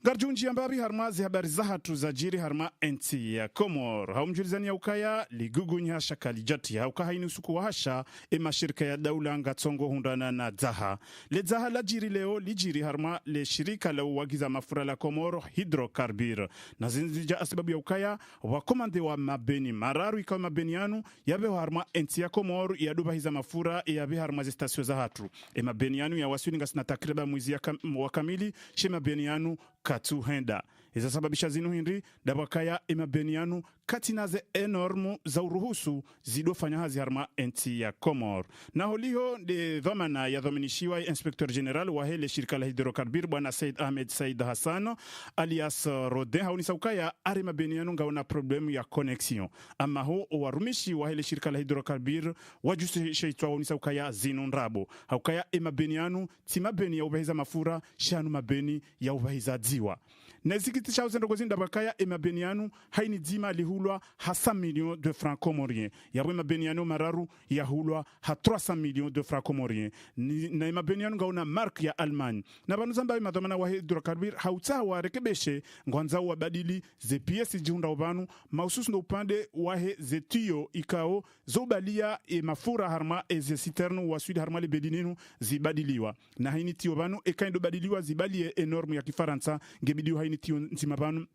Garjunji ambabi harma zi habari za hatu za jiri harma enti ya Komoro. Haumjulizani ya ukaya ligugunyi hasha kalijati ya ukaha inusuku wa hasha ema shirika ya daula ngatsongo hundana na zaha. Le zaha la jiri leo lijiri harma le shirika la uwagiza mafura la Komoro hidrokarbir. Na zinzija asibabu ya ukaya wakomande wa mabeni mararu ikawa mabeni yanu yabe harma enti ya Komoro ya duba hiza mafura yabe harma zi stasio za hatu. Mabeni yanu ya wasuini ngasina takriba mwizi ya wakamili she mabeni yanu katu henda. izasababisha zinu hindi dabakaya emabenianu katinaze enormu za uruhusu zidofanya hazi harma enti ya Komor. Na holiho de dhamana ya dhaminishiwa Inspector General wa hele shirika la hidrokarbir bwana Said Ahmed Said Hassan alias Rodin haunisa ukaya ari mabenianu ngaona problemu ya connexion. Ama ho warumishi wa hele shirika la hidrokarbir wajusi sheitwa haunisa ukaya zinu nrabo. Haukaya emabenianu timabeni ya ubahiza mafura shanu mabeni ya ubahiza dziwa. Nezikiti cha uzendogozinda bakaya emabenianu haini dima lihulwa ha 100 millions de francs comoriens. Yabwe emabenianu mararu ya hulwa ha 300 millions de francs comoriens. Na emabenianu ngauna mark ya Allemagne. Na banuzamba imadhamana wa hidrokarbir hauta wa rekebeshe ngwanza wa badili ze piesi jihunda ubanu maususu ndo upande wahe ze tuyo ikao zobalia mafura harma ze citernu wa sudi harma le bedininu zibadiliwa. Na haini tiyo banu ekaindo badiliwa zibalie enormu ya Kifaransa ngebidiwa haini tiyo nzimabanu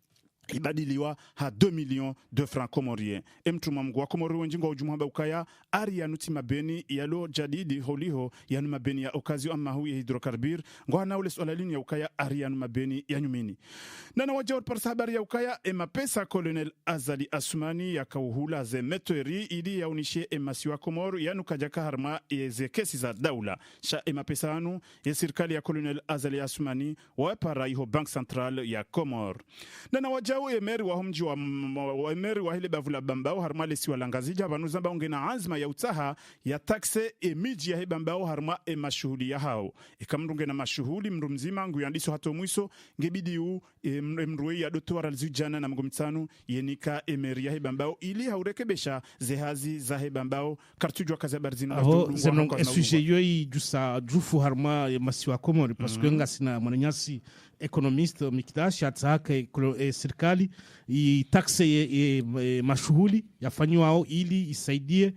ibadiliwa ha 2 millions de francs comoriens. Mtuma mgwa Komori wenjingo ujumuhaba ukaya ari ya nuti mabeni yalo jadidi holiho ya mabeni ya okazio ama hu ya hidrokarbir ngwa na ule solalini ya ukaya ari ya mabeni ya nyumini. Nana wajawar parsa habari ya ukaya pesa Colonel Azali Asumani ya kauhula ze meteri ili ya unishie masiwa Komori ya nukajaka harma ze kesi za daula. Sha pesa anu ya sirkali ya Colonel Azali Asumani wapara iho Bank Central ya Komori. Nana wajawar emeri wa humji wa emeri wa hile bavula bambao harma lesi walangazija banuzamba ungena azma ya utaha ya takse emiji ya hebambao harma mashuhuli ya hao ikamrunge na mashuhuli mrumzima nguyandiso hato mwiso ngebidi u mruwe ya doto waralzujana na mgomitanu yenika emeri ya hebambao ili haurekebesha zehazi za hebambao kartujwa kazi barzina
aho zemnong esuje yoi jusa jufu harma masiwa Komori paske nga sina mwananyasi economiste mikdashi ataka serikali i taxe mashuhuli yafanywa ili isaidie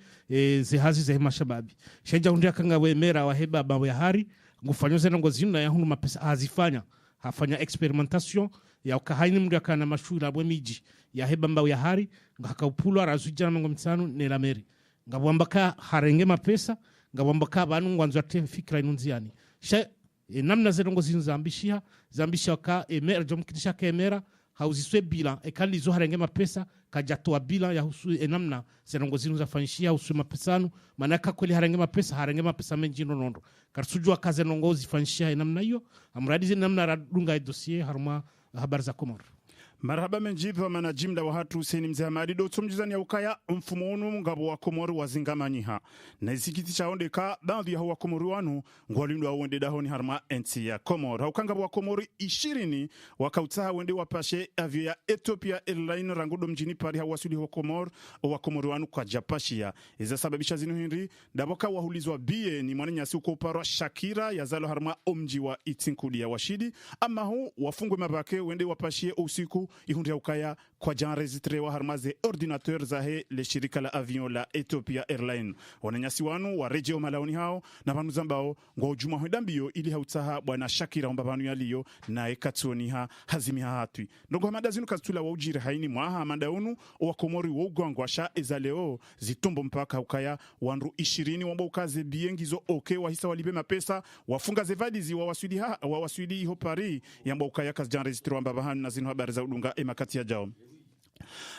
zehazi za mashababi shenja hundia kanga wemera wa heba bawe hari ngufanyo zena ngozina ya hunu mapesa hazifanya hafanya experimentation ya ukahaini mndu akana mashura bwe miji ya heba mbawe ya hari ngakaupulwa razujana mango mtsanu nelameri ngabwambaka harenge mapesa ngabwambaka banu ngwanzo ate fikra inunziani namna zerongo zinzambishia zambishia ka emera jomkitisha ka emera hauziswe bila ekali zo harenge mapesa kajatoa bila ya husu namna zerongo zinzafanyishia husu mapesanu manaka kweli harenge mapesa menjino nondo karsujua kaze nongo zifanyishia namna hiyo amradi namna radunga dossier harma habari za Komoro.
Marhaba menjidwa manajimda wa hatu Hussein Mzee Hamadi do tsumjizani ya ukaya mfumo unu ngabo wa Komori wa zingamanyiha na isikiti chaonde ka baadhi ya wa Komori wanu ngwalindu wa uende dahoni harma enti ya Komori haukangabo wa Komori 20 wakautaha wende wapashe avyo ya Ethiopia Airline rangudo mjini Paris hawasuli wa Komori wanu kwa Japashia iza sababisha zinu hinri daboka wahulizwa biye ni mwananyasi uko uparwa Shakira ya zalo harma omji wa itinkudi ya washidi ama hu wafungwe mabake wende wapashie usiku ihundi ya ukaya kwa jan registre wa harmaze ordinateur zahe le shirika la avion la Ethiopia Airline wananyasi wanu wa rejeo malaoni hao na banu zambao ngwa ujuma huendambio ili hautaha bwana Shakira mbabanu yaliyo na ekatuoni hazimi hatui ndongo hamadazinu kazitula wa ujiri haini mwaha amandaunu wa Komori wa ugwangwasha ezaleo zitumbo mpaka ukaya wanru 20 wamba ukaze biengizo wa hisa walibe mapesa wafunga zevadizi wa waswidi ho Paris yamba ukaya kazi jan registre wa mbabanu na zinu habari za udunga emakati ya jao.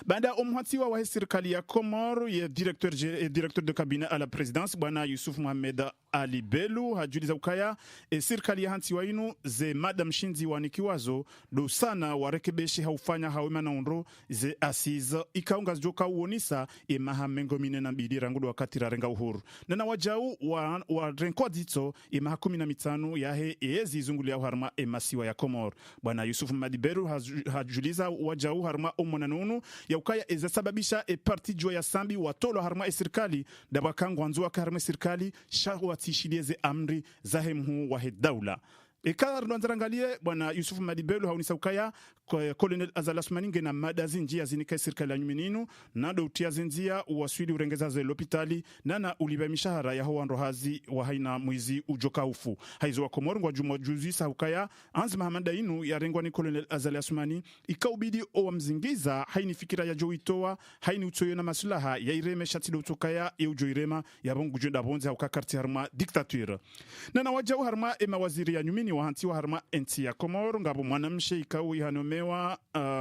Banda umhatiwa wa serikali ya Komoro ya directeur de cabinet à la présidence bwana Yusuf Mohamed Ali Belu hajuliza ukaya serikali ya hantiwa inu ze madam Shinzi wanikiwazo do sana warekebeshi haufanya hawema na unro ze asiza ikaunga joka uonisa mahamengo minena mbili rangudu wakati rarenga uhuru na wajau wa renkodito maha 15 yahe ezi zunguli ya harma masiwa ya Komoro bwana Yusuf Mohamed Belu hajuliza wajau harma omonanunu ya ukaya ezasababisha parti jua ya sambi watolo harma serikali dabakangu wanzua ka harma serikali shawatishilieze amri zahemhu wa daula Ekar nwanzarangalie bwana Yusuf Madibelu haunisa ukaya Colonel Azali Asumani ngena madazi njia zinika serikali ya nyumininu nado utia zinzia uwaswili urengeza ze lopitali nana uliba mishahara ya hawa nrohazi wa haina mwizi ujoka ufu haizo wa Komoro ngwa juma juzi sa ukaya anzi mahamanda inu ya rengwa ni Colonel Azali Asumani ikaubidi owa mzingiza haini fikira ya joitoa haini utoyo na masulaha ya ireme shatilo utokaya ya ujoirema ya bongu junda bonzi hauka karti harma diktature nana wajau harma ema waziri ya nyumini wahanti wa harma enti ya Komoro ngabo mwanamshe ikau ihanome hanomewa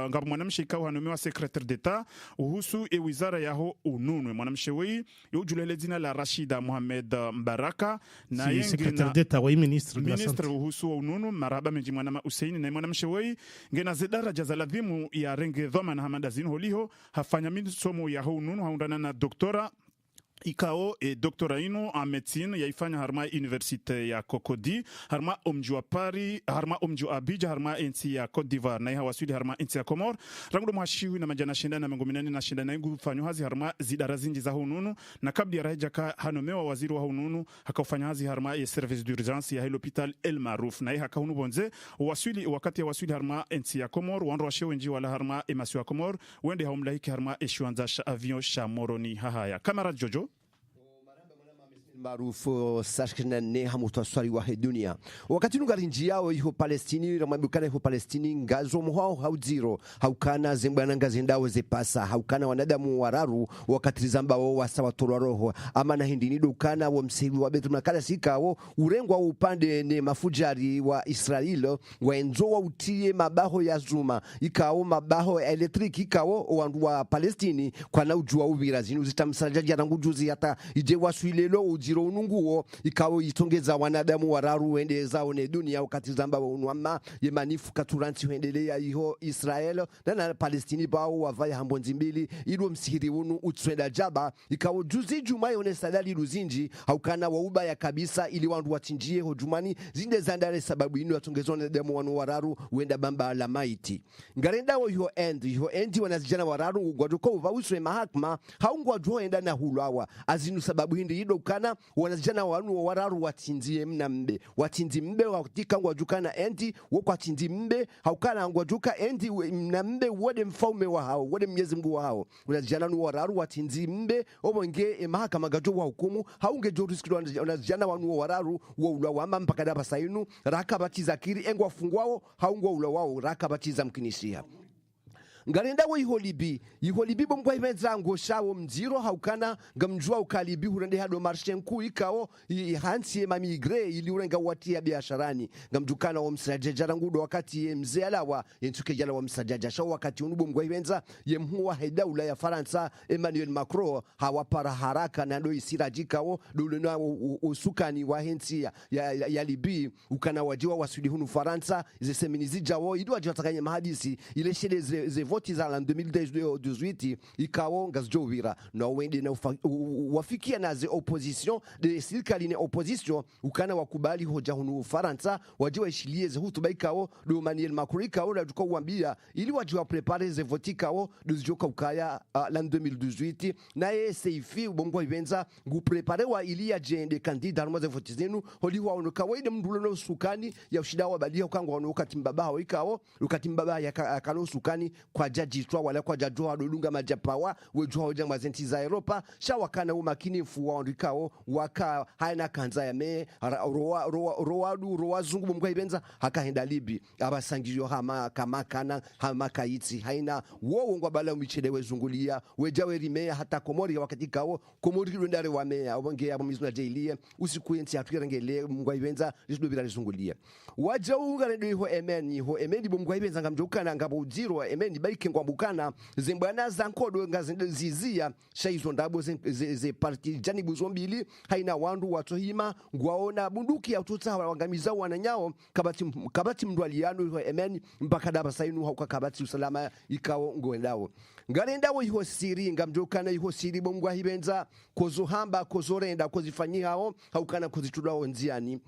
ngabo mwanamshe ikawa hanomewa secrétaire d'etat uhusu wizara yaho ununwe mwanamshe wei yujulele jina la Rashida Mohamed Mbaraka na
si secrétaire d'etat wa ministre de la
santé uhusu ununu maraba menji mwanama Usaini na mwanamshe wei ngena zedara jazaladhimu ya renge dhoma na hamadazini holiho hafanya misomo yaho ununu haundana na doktora ikao doktora ino en médecine yaifanya harma université ya Cocody harma omju wa Paris harma omju Abidjan harma nchi ya Côte d'Ivoire na hawasili harma nchi ya Comore rangudo mwashiwi na majana shinda na mengominani na shinda na ingu fanyo hazi harma zidara zinji za hununu na kabla ya raja ka hanomewa waziri wa hununu hakafanya hazi harma service d'urgence ya l'hôpital El Marouf na haka hunu bonze wasili wakati ya wasili harma nchi ya Comore wanro washewe nji wala harma emasio ya Comore wende haumlaiki harma eshuanza avion sha Moroni hahaya kamera Jojo
maarufu sashkinane hamutwaswari wa dunia wakati nungarinji yao iho Palestini ramabukana iho Palestini ngazo muhao hauziro haukana zembana ngazendawe zepasa haukana wanadamu wararu wakati zambao wasawatorwa roho ama na hindini dukana wa msebi wa betu nakala sikao urengwa upande ne mafujari wa Israelo waenzo wa utie mabaho ya zuma ikao mabaho ya elektriki ikao wandu wa Palestini kwa na ujua uvira zinu zitamsarajaji arangujuzi hata ije waswilelo jiro ununguo ikawo itongeza wanadamu wararu wende zao ne dunia wakati zamba unwama yemanifu katuranti wendelea iho Israel na Palestini bao wavaya hambonzi mbili ilu msihiri unu utswenda jaba ikawo juzi juma yone sadali luzinji haukana wauba ya kabisa ili wandu watinjie hojumani zinde zandare sababu inu yatongezo wanadamu wanu wararu wenda bamba la maiti ngarenda wa iho endi wanazijana wararu gwaduko uvauswe mahakma haungwa juho enda na hulawa azinu sababu hindi ido ukana wanazijana wanu wararu watinzie mnambe watinzi mbe watika ngwajukana endi wakwatinzi mbe haukana ngwajuka endi mnambe wode mfaume wa hao wode mnyezi Mungu wa hao wanazijana wanu wararu watinzi mbe obonge mahakama gajo wa hukumu haunge joriskilo wanazijana wanu wararu wa ula wamba mpaka daba sainu rakabatiza kiri engwa fungwao haungwa ula wao rakabatiza mkinishia ngarenda we iholibi bomgwa imenza ngoshawo mziro haukana ngamjua ukalibi hurende hado marshenku ikao hansi mamigre ili urenga watia biasharani ngamjukana wa msajajara ngudo wakati mzee alawa yentuke jala wa msajaja shawo wakati unubo mgwa imenza yemhuwa hedaula ya Faransa Emmanuel Macron hawapara haraka na ndo isirajikao dulena usukani wa hensi ya Libi ukana wajiwa wasudi hunu Faransa zeseminizi jawo idu wajiwatakanye mahadisi ile shede ze voti za la 2018 ikawo ngazjovira na wende na wafikia na ze opposition de serikali ne opposition ukana wakubali hoja hunu Faransa wajiwa ishilie ze hutuba ikawo do Emmanuel Macron ikawo la duko wambia ili wajiwa prepare ze voti ikawo do joka ukaya la 2018 na seifi bongo ibenza ngu prepare wa ili agende candidat armo ze voti zenu holi wa ono kawaida mndulo no sukani ya ushida wa badia ukangwa ono katimba hao ikawo ukatimba ya kano sukani kwa jaji twa wala kwa jadwa dolunga majapawa wejwa hoja mazenti za Europa shawakana umakini fuwa ndikao waka haina kanza ya me roa zungu mkwa ibenza hakahenda Libi abasangiyo hama kamakana hama kaitsi haina wo ngwa bala umichelewe zungulia wejawe rimea hata Komori wakati kao Komori ndare wa mea obonge abo mizuna jailie usikuyensi atwirengele mkwa ibenza lisudubira zungulia waja ungaredo ho emeni bomkwa ibenza ngamjukana ngabo zero emeni baike ngwambukana zembana zankodo ngazizia shaizo ndabo ze parti janibu zombili haina wandu watohima ngwaona bunduki ya ututsa wangamiza wananyao kabati mndwaliano emeni mpaka daba sainu hauka kabati usalama ikao ngoendao ngarendao iho siri ngamjukana iho siri bomgwa hibenza kozohamba kozorenda kozifanyihao haukana kozitulao nziani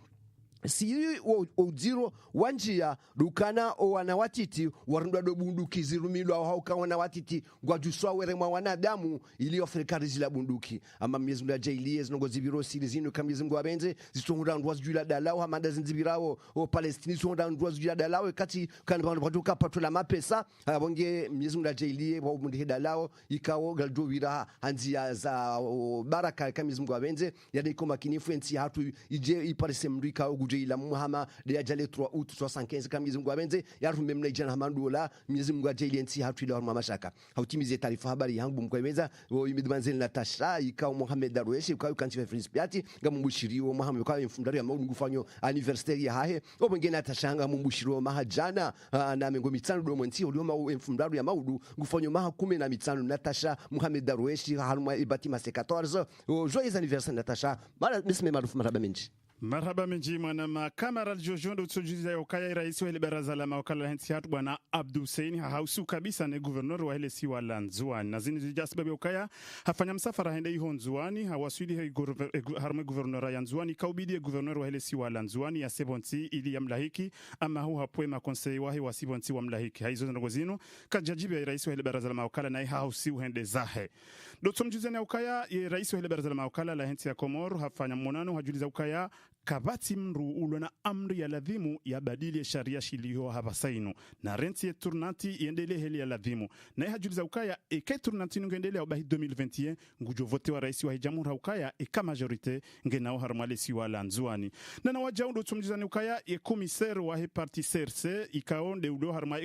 siri oziro wanjia dukana o wanawatiti warundwa do bunduki zirumilwa hauka wanawatiti gwajuswa were mwa wanadamu ili Afrika rizila bunduki ama miezi mla jailie zinongo zibiro siri zinu kamizi mgwa benze zitonda ndwa zujula dalao hamanda zinzibirao o Palestini zitonda ndwa zujula dalao kati kanbando patuka patula mapesa abonge miezi mla jailie wa mundi dalao ikao galdo wira hanzia za baraka kamizi mgwa benze yani koma kinifu ensi hatu ije iparese mrika uje ila muhama de ajale 3 août 75 kama Mwenyezi Mungu abenze ya rume mnaijana hamandola Mwenyezi Mungu ajali nsi hatu ila harma mashaka hautimize taarifa habari yangu mkwemeza imedmanzel Natasha ikao Mohamed Darwesh ikao kanti Fris Piati ngamubushiriwo Mohamed kwa mfundari ya maungu fanyo anniversaire ya hahe obengena atashanga mumbushiriwo mahajana na mengo mitsano do mwensi ulioma mfundari ya maudu ngufanyo maha 15 Natasha Mohamed Darwesh harma ibati mase 14 joyeux anniversaire Natasha mara bisme maarufu marhaba menji.
Marhaba menji mwana makamara jojondo tsojuza yokaya rais wa ile baraza la mawakala la hensi hatu bwana Abdul Hussein hausu kabisa ne governor wa ile siwa la Nzuani na zini zija sababu yokaya hafanya msafara hende iho Nzuani hawaswili harme governor ya Nzuani kaubidi governor wa ile siwa la Nzuani ya Sebonti ili ya mlahiki ama hu hapwe makonsei wahi wa Sebonti wa mlahiki haizo ndogo zinu kajajibu ya rais wa ile baraza la mawakala na hausi uhende zahe dotso mjuzeni ya ukaya ye rais wa ile baraza la mawakala la hensi ya Komoro hafanya monano hajuliza ukaya kabati mru ulona amri ya ladhimu ya badili ya sharia shiliho habasainu na renti ya turnanti iendele heli ya ladhimu na ya hajuliza ukaya eke turnanti nungendele ya ubahi 2021 ngujo vote wa raisi wa hijamura ukaya eka majorite ngenao harmalesi wa Nzuani na wajaundo tumjizani ukaya ye komiser wa he parti serse ikaonde ulo harma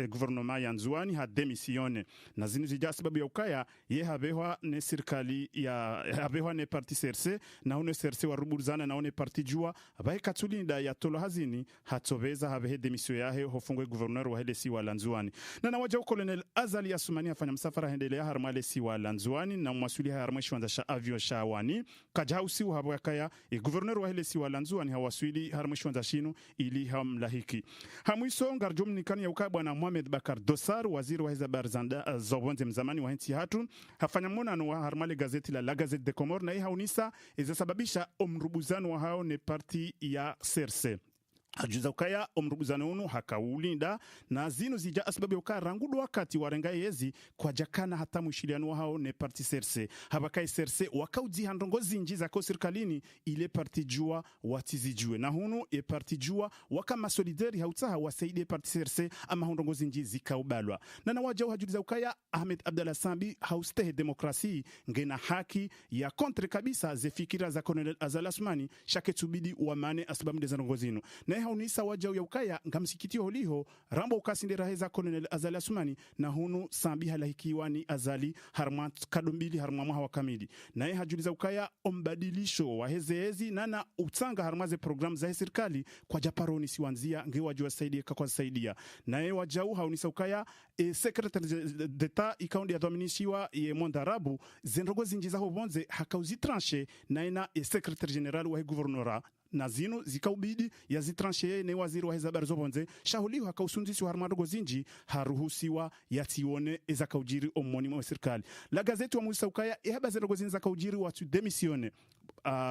guvernoma ya Nzuani ha demisione na zinu zija sababu ya ukaya ye habewa ne sirkali ya habewa ne parti serse na hune serse wa ruburzana na parti jua abahe katulinda ya tolo hazini hatobeza habehe demisio yahe hofungwe governor wa hele siwa Nzuani na waja Colonel Azali Asumani afanya msafara hendelea harma hele siwa Nzuani na mwasuli harma shwanza sha avion shawani kajausi habo yakaya governor wa hele siwa Nzuani hawasuli harma shwanza shinu ili hamlahiki hamwiso ngarjum nikani ya ukaya bwana Mohamed Bakar Dosar waziri wa heza barzanda zobonze mzamani wa henti hatu hafanya monano wa harma le gazeti la Gazette de Comores na haunisa ezasababisha omrubuzano wa hao ne parti ya serse ajuza ukaya omrubuzano unu hakaulinda na zinu zija asbabu ukaya rangudu wakati warenga yezi kwa jakana hata mwishilianu wa hao ne parti serse habakai serse wakauzi handongo zinji za serkalini ile parti jua watizijue na hunu e parti jua wakama solidari hautaha wasaide parti serse ama handongo zinji zikaubalwa na waja hajuliza ukaya Ahmed Abdallah Sambi haustehe demokrasi ngena haki ya kontre kabisa ze fikira za Colonel Azali Asumani shaketubidi wamane asbabu ndezanongo zinu na haunisa wajau ya ukaya ngamsikitio holiho rambo ukasinde raheza Colonel Azali Asumani na hunu Sambi halahikiwa ni Azali harma kadombili harma mwaha wakamili na hajuliza ukaya ombadilisho wa hezeezi nana utanga harmaze programu za serikali kwa japaroni siwanzia nge wajua saidia kwa saidia na wajau haunisa ukaya secretary d'etat ikaundi ya dominishiwa ye mondarabu zenrogo zinjiza hobonze hakauzi tranche na ina secretary general wa guvernora na zinu zikaubidi ya zitranche ne waziri wa hezabari zobonze shahuliwa hakausunzisi wa harmadogo zinji haruhusiwa yatione eza kaujiri omoni wa serikali la gazeti wa Musa ukaya ehaba zerogo zinza kaujiri watu demisione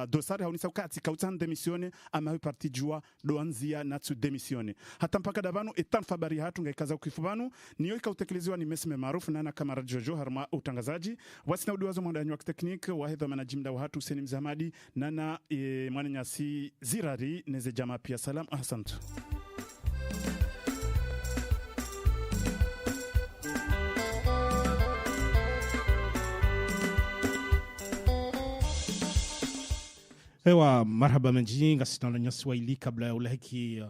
dosari haunisa ukati kautan demisione ama parti jua doanzia natsu demisione hata mpaka dabanu etan fabari hatu ngaikaza ukifubanu niyo ikautekeleziwa ni mesme maarufu na kamera Jojo harma utangazaji wasina udiwazo mwandanyi wa teknik wa hedha manajimda wa hatu Hussein Mzamadi nana mwana nyasi zirari neze jama pia salam ahsantu.
Ewa marhaba menjinga sitana nyasi waili kabla ya ulahiki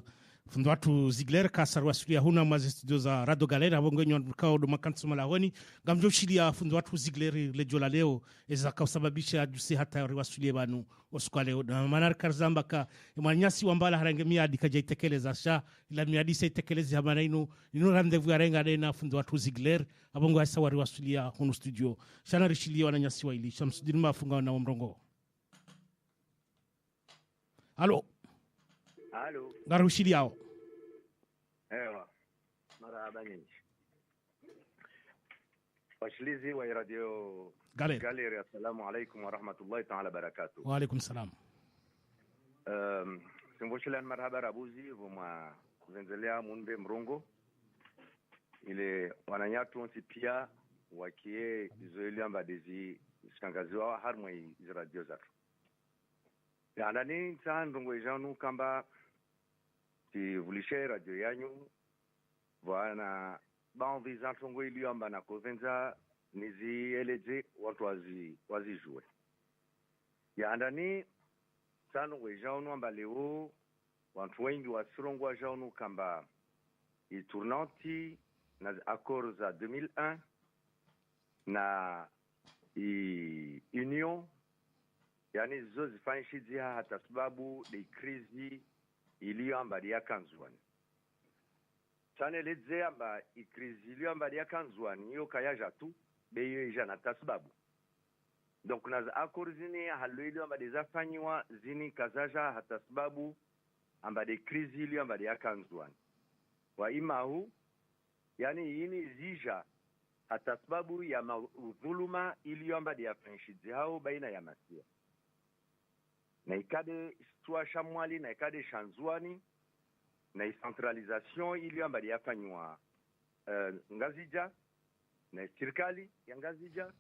fundu watu Ziegler kasar wasulia huna mazi studio za Radio Galera wongenyo ndukao do makansu malahoni gamjo shilia fundu watu Ziegler lejola leo eza kausababisha jusi hata wasulia banu osukwa leo na manar karzamba ka mwanyasi wambala harange miadi kaja itekeleza sha ila miadi sa itekeleza hamana inu randevu ya renga na fundu watu Ziegler abongo hasa wari wasulia hunu studio shana rishilia wananyasi waili shamsudini mafunga na wamrongo. Alo.
Alo.
Garushili yao.
Ewa. Marhaba nyinyi. Washilizi wa radio Galeri. Assalamu alaikum wa rahmatullahi ta'ala barakatuh.
Wa alaikum salam.
Simvoshilan marhaba rabuzi vuma kuzenzelea munbe mrongo. Ile wananyatu onsi pia wakie izoeli amba dezi shangaziwa harmwa izi radio zatu. Andani tsa ndongo ijanu kamba ti vulishe radio yanyu wana baadhi za ndongo iliamba na kovenza nizi eleje watu wazijue. Andani mkutano wejaonu amba leo watu wengi wasirongwa jaonu kamba iturnanti na accords za 2001 na union yani zo zifanyishizia hata sababu de krizi iliyo ambali ya kanzwani chaneleze amba ikrizi iliyo ambali ya kanzwani iyo kayaja tu beyo ijana tasbabu donc na accords zini halo iliyo ambali zafanyiwa zini kazaja hata sababu amba de krizi iliyo ambali ya kanzwani wa imahu yani yini zija hata sababu ya dhuluma iliyo ambali ya fanyishizi hao baina ya masia na ikade stua shamwali na ikade shanzwani na centralisation iliyo ambali yafanywa ngazija na serikali ya ngazija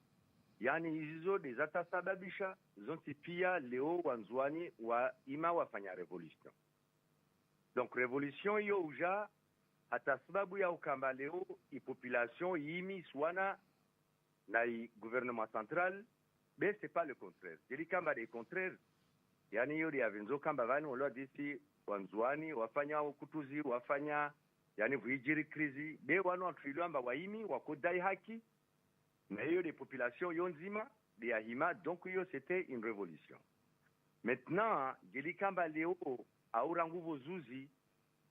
yani hizo zatasababisha zonti pia leo wanzwani wa ima wafanya revolution donc revolution hiyo uja hata sababu ya ukamba leo population yimi swana na gouvernement central mais c'est pas le contraire jeli kamba des contraires yani hiyo ya vinzo kamba vani wala disi wanzwani wafanya kutuzi wafanya yani vijiri krizi be wanu atrilamba waimi wakodai haki na hiyo des populations yonzima de yahima donc hiyo c'était une révolution maintenant jeli kamba leo aura nguvu zuzi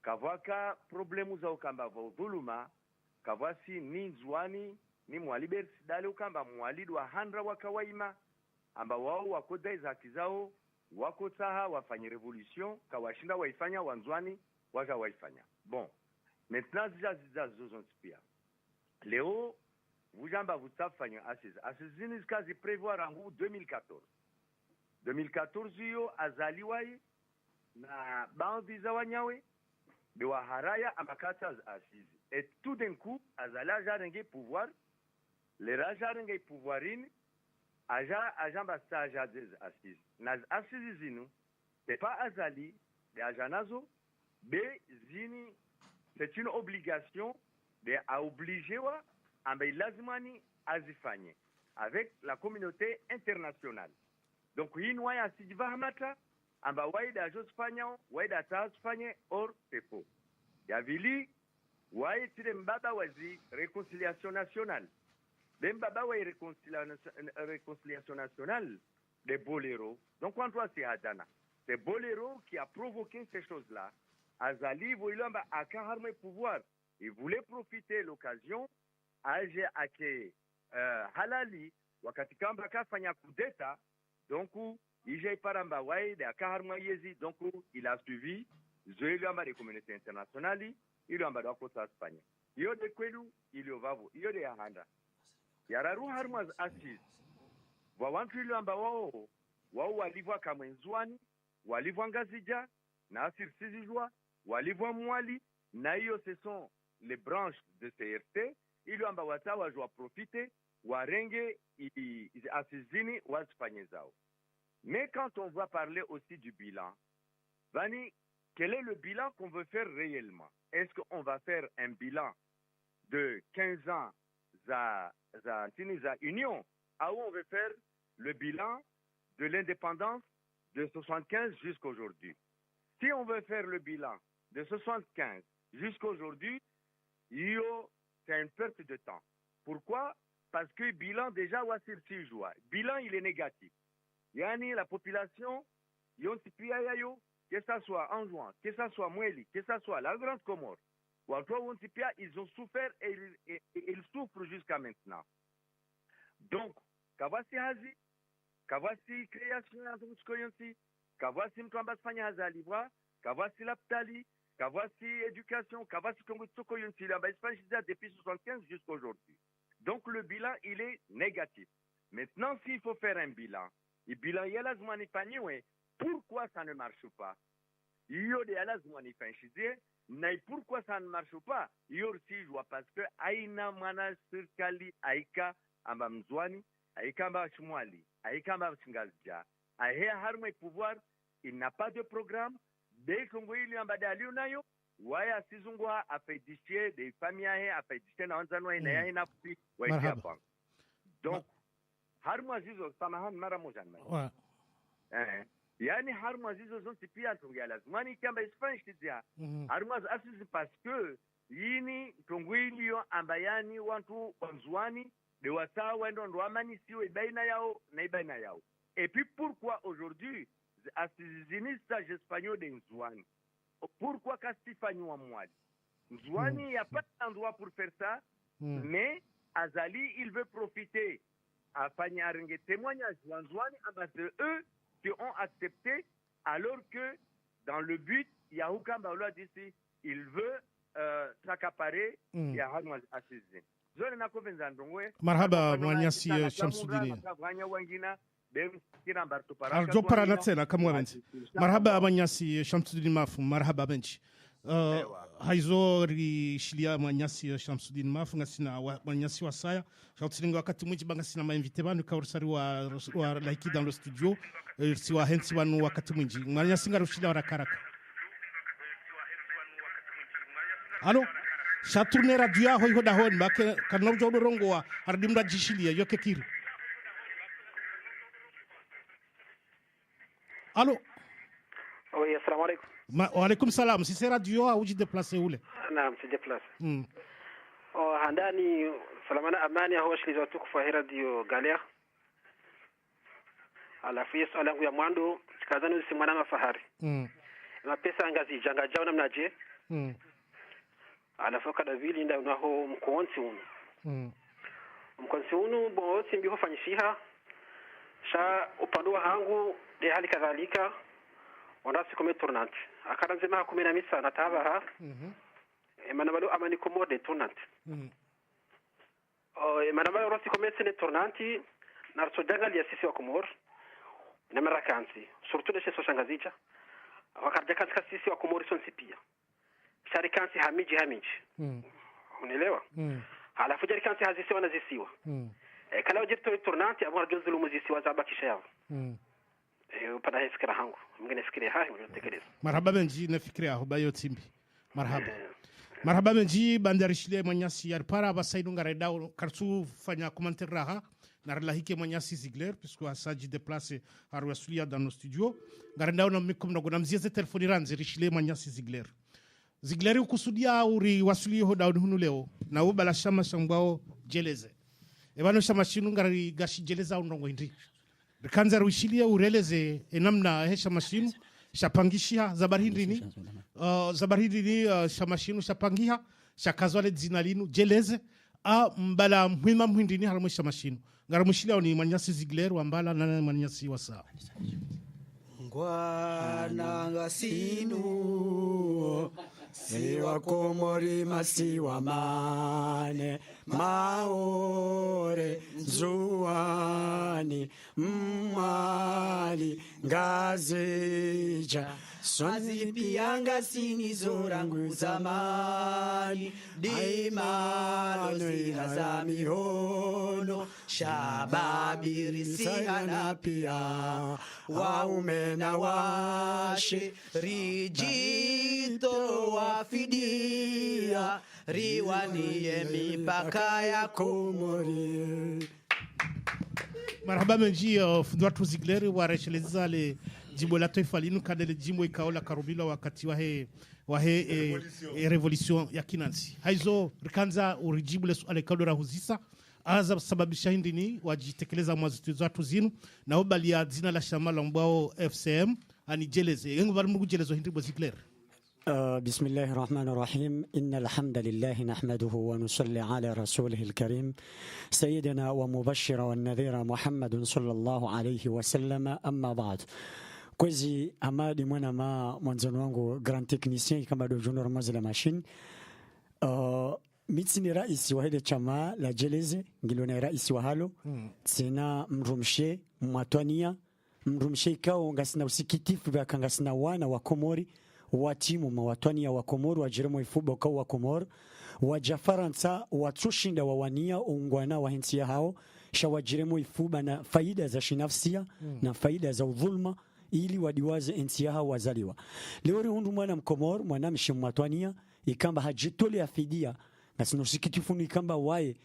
kavaka problemu za ukamba dhuluma kavasi ni nzwani ni mwaliber dale ukamba mwalidu wa handra wakawaima amba wao wakodai za haki zao wako taha wafanye revolution kawashinda waifanya wanzwani waja waifanya bon maintenant ziza zozonti pia leo vujamba vutafanya asizini zikazi prevoir angu 2014 hiyo azaliwai na baadhi za wanyawe de waharaya amakata asizi et tout d'un coup azala jarenge pouvoir le rajarenge pouvoirin aja mbasa aja asizi na asizi zinu c'est pas azali de ajanazo be zini c'est une obligation de a obliger wa ambe lazimani azifanye avec la communauté internationale donc hii noya asijiva hamata amba waida ajosfanya waida tasfanye or pepo ya vili wae tire mbaba wazi réconciliation nationale ben baba wa réconciliation nationale de Bolero donc on doit c'est Hadana c'est Bolero qui a provoqué ces choses-là azali voilamba akaharme pouvoir il voulait profiter l'occasion aje ake halali wakati kamba kafanya kudeta donc ije paramba waide akaharma yezi donc il a suivi zoilamba des communautés internationales il amba dako sa Espagne iyo de kwelu ilio vavo iyo de handa yararu harma asis wa wantu ilio amba wao walivwa kamwenzwani walivwa ngazija na asirsizijwa walivwa mwali na hiyo ce sont les branches de CRT ilio amba watawa jwa profiter warenge asizini wasifanye zao. Mais quand on va parler aussi du bilan, Vani, quel est le bilan qu'on veut faire réellement? Est-ce qu'on va faire un bilan de 15 ans à Union, ou on veut faire le bilan de l'indépendance de 75 jusqu'à aujourd'hui? Si on veut faire le bilan de 75 jusqu'à aujourd'hui, c'est une perte de temps. Pourquoi? Parce que le bilan déjà, bilan il est négatif. Yani la population, que ça soit Anjouan, que ça soit Moueli, que ça soit la Grande Comore, ils ont souffert et ils souffrent jusqu'à maintenant. Donc, Kavasi Hazi, Kavasi création, Kavasi Mtwamba Spanya Hazalivra, Kavasi Laptali, Kavasi éducation, Kavasi Kongo Tsokoyonsi, la depuis 75 jusqu'à aujourd'hui. Donc le bilan, il est négatif. Maintenant, s'il faut faire un bilan, le bilan, il y a la pourquoi ça ne marche pas? Il y a la mais pourquoi ça ne marche pas? Il y a aussi, parce que Aïna Mana Sirkali, Aïka Ambamzwani, Aïka Mbachmwali, Aïka Mbachngazja, Aïa Harme pouvoir, il n'a pas de programme. Dès qu'on voit il y a un badali, waya sizungwa afaidishie de famille afaidishie na wanzanwa ina ina fi waitia bank donc harma zizo samahan mara moja yani harma zizo zonse pia tongia lazimani kamba Spanish tidia harma asisi parce que yini tongwilio ambayani watu wanzuani de watawa ndo amani siwe baina yao na baina yao. Et puis pourquoi aujourd'hui asizinista espagnol de nzuani? Pourquoi kastifanywa mwali nzuani? Y a pas d'endroit pour faire ça, mais Azali il veut profiter à Fanyarenge témoignage nzuani de eux qui ont accepté, alors que dans le but Yahuka Baoula d'ici il veut s'accaparer ya hanwa asizini zone na kovenza ndongwe.
Marhaba mwanyasi Shamsuddin arjo parana tena kamwe benzi. Marhaba mwanyasi Shamsuddin mafu marhaba benchi haizo rishilia mwanyasi Shamsuddin mafu ngasina mwanyasi wasaya shautilinga wakati mwingi banga sina mainvite banu kaurusari wa laiki dans le studio si wa hensi banu wakati mwingi mwanyasi ngarushila warakaraka. Alo Shatourne radio ya hoy hoda hon make kanno jodo rongo wa ardimda jishilia yoke kiri. Alo.
Oui, assalamu alaikum.
Wa alaikum salam. Si c'est radio au ji déplacer oule.
Naam, si déplace. Handani salamana amani huwa shilizo tukufu wa radio Galère. Alafu yesu alangu ya mwando chikazani usimwana mafahari. Mapesa ngazi janga jao namna je. Alafu kada vili nda unaho mkonsi unu. Mkonsi unu bo simbi hufanyishiha sha upandua hangu de hali kadhalika wanasi kome tournant akaranzema hakumena misa na tabaha emanabalo amani komode tournant emanabalo rasi kome sene tournanti na rsojangali ya sisi wa Komor na marakansi surtout de chez Shangazicha wakarja katika sisi wa Komor son sipia sharikansi hamiji unielewa alafu jarikansi hazisiwa na zisiwa kala wajirto tournanti amara jozulu muzisiwa zabakisha yao upada hefikira hangu mwingine fikiri hai mjotekeleza.
Marhaba benji na fikiri aho bayo timbi marhaba benji bandarishile mwanyasi yarpara basaidunga redao kartu fanya commentaire raha na relahike mwanyasi Ziegler puisque asaji déplacer arwasulia dans nos studios garendao na mikum na gona mzieze telefoni ranze rishile mwanyasi Ziegler ukusudia uri wasuli hoda hunu leo na ubala shama shambao jeleze ebano shama shinu ngari gashi jeleza unongo hindi kanza ruishilia ureleze enamna hesha mashinu shapangishia zabarhindini shamashinu shapangiha shakazwale zinalinu jeleze a mbala mhima mhindini haramo shamashinu ngaramushilia ni mwanyasi Ziegler wambala na mwanyasi wasa
ngwana ngasinu siwa Komori masiwa mane maore zuani mwali ngazija swazi pianga sini zorangu zamani dimano inazami hono shababirisiana pia waume na washe rijito wafidia riwanie mipaka ya Komori.
Marhaba menji fundwa tu Ziegler waresheleza le jimbo la taifa linu kadele jimbo ikaola karubila wakati wahe revolution ya Kinansi haizo rikanza urijibu le suale kadora huzisa aza sababisha hindini wajitekeleza mwazituzo watu zinu na obali ya zina la shamala mbao FCM ani jeleze yengu barimugu jelezo hindi bo Ziegler.
بسم الله الرحمن الرحيم إن الحمد لله نحمده ونصلي على رسوله الكريم سيدنا ومبشر والنذير محمد صلى الله عليه وسلم أما بعد كوزي أمادي منا ما منزل وانغو grand technicien كما دو جونور مازل ماشين ميتسني رئيسي وهذا chama la jeleze ngilona raisi wa halo sina mrumshe mwatwania mrumshe ikao ngasina usikitifu baka ngasina wana wa Komori watimu mawatwania wa Komoro wajiremo ifubo kwa wa Komoro wajafaransa watushinda wawania ungwana wa hinsia hao shawajiremo ifuba na faida za shinafsia na faida za udhulma ili wadiwaze hinsia hao wazaliwa leo hundu mwana mkomoro mwana mshimwatwania ikamba hajitole afidia na sinusikitifu ikamba wae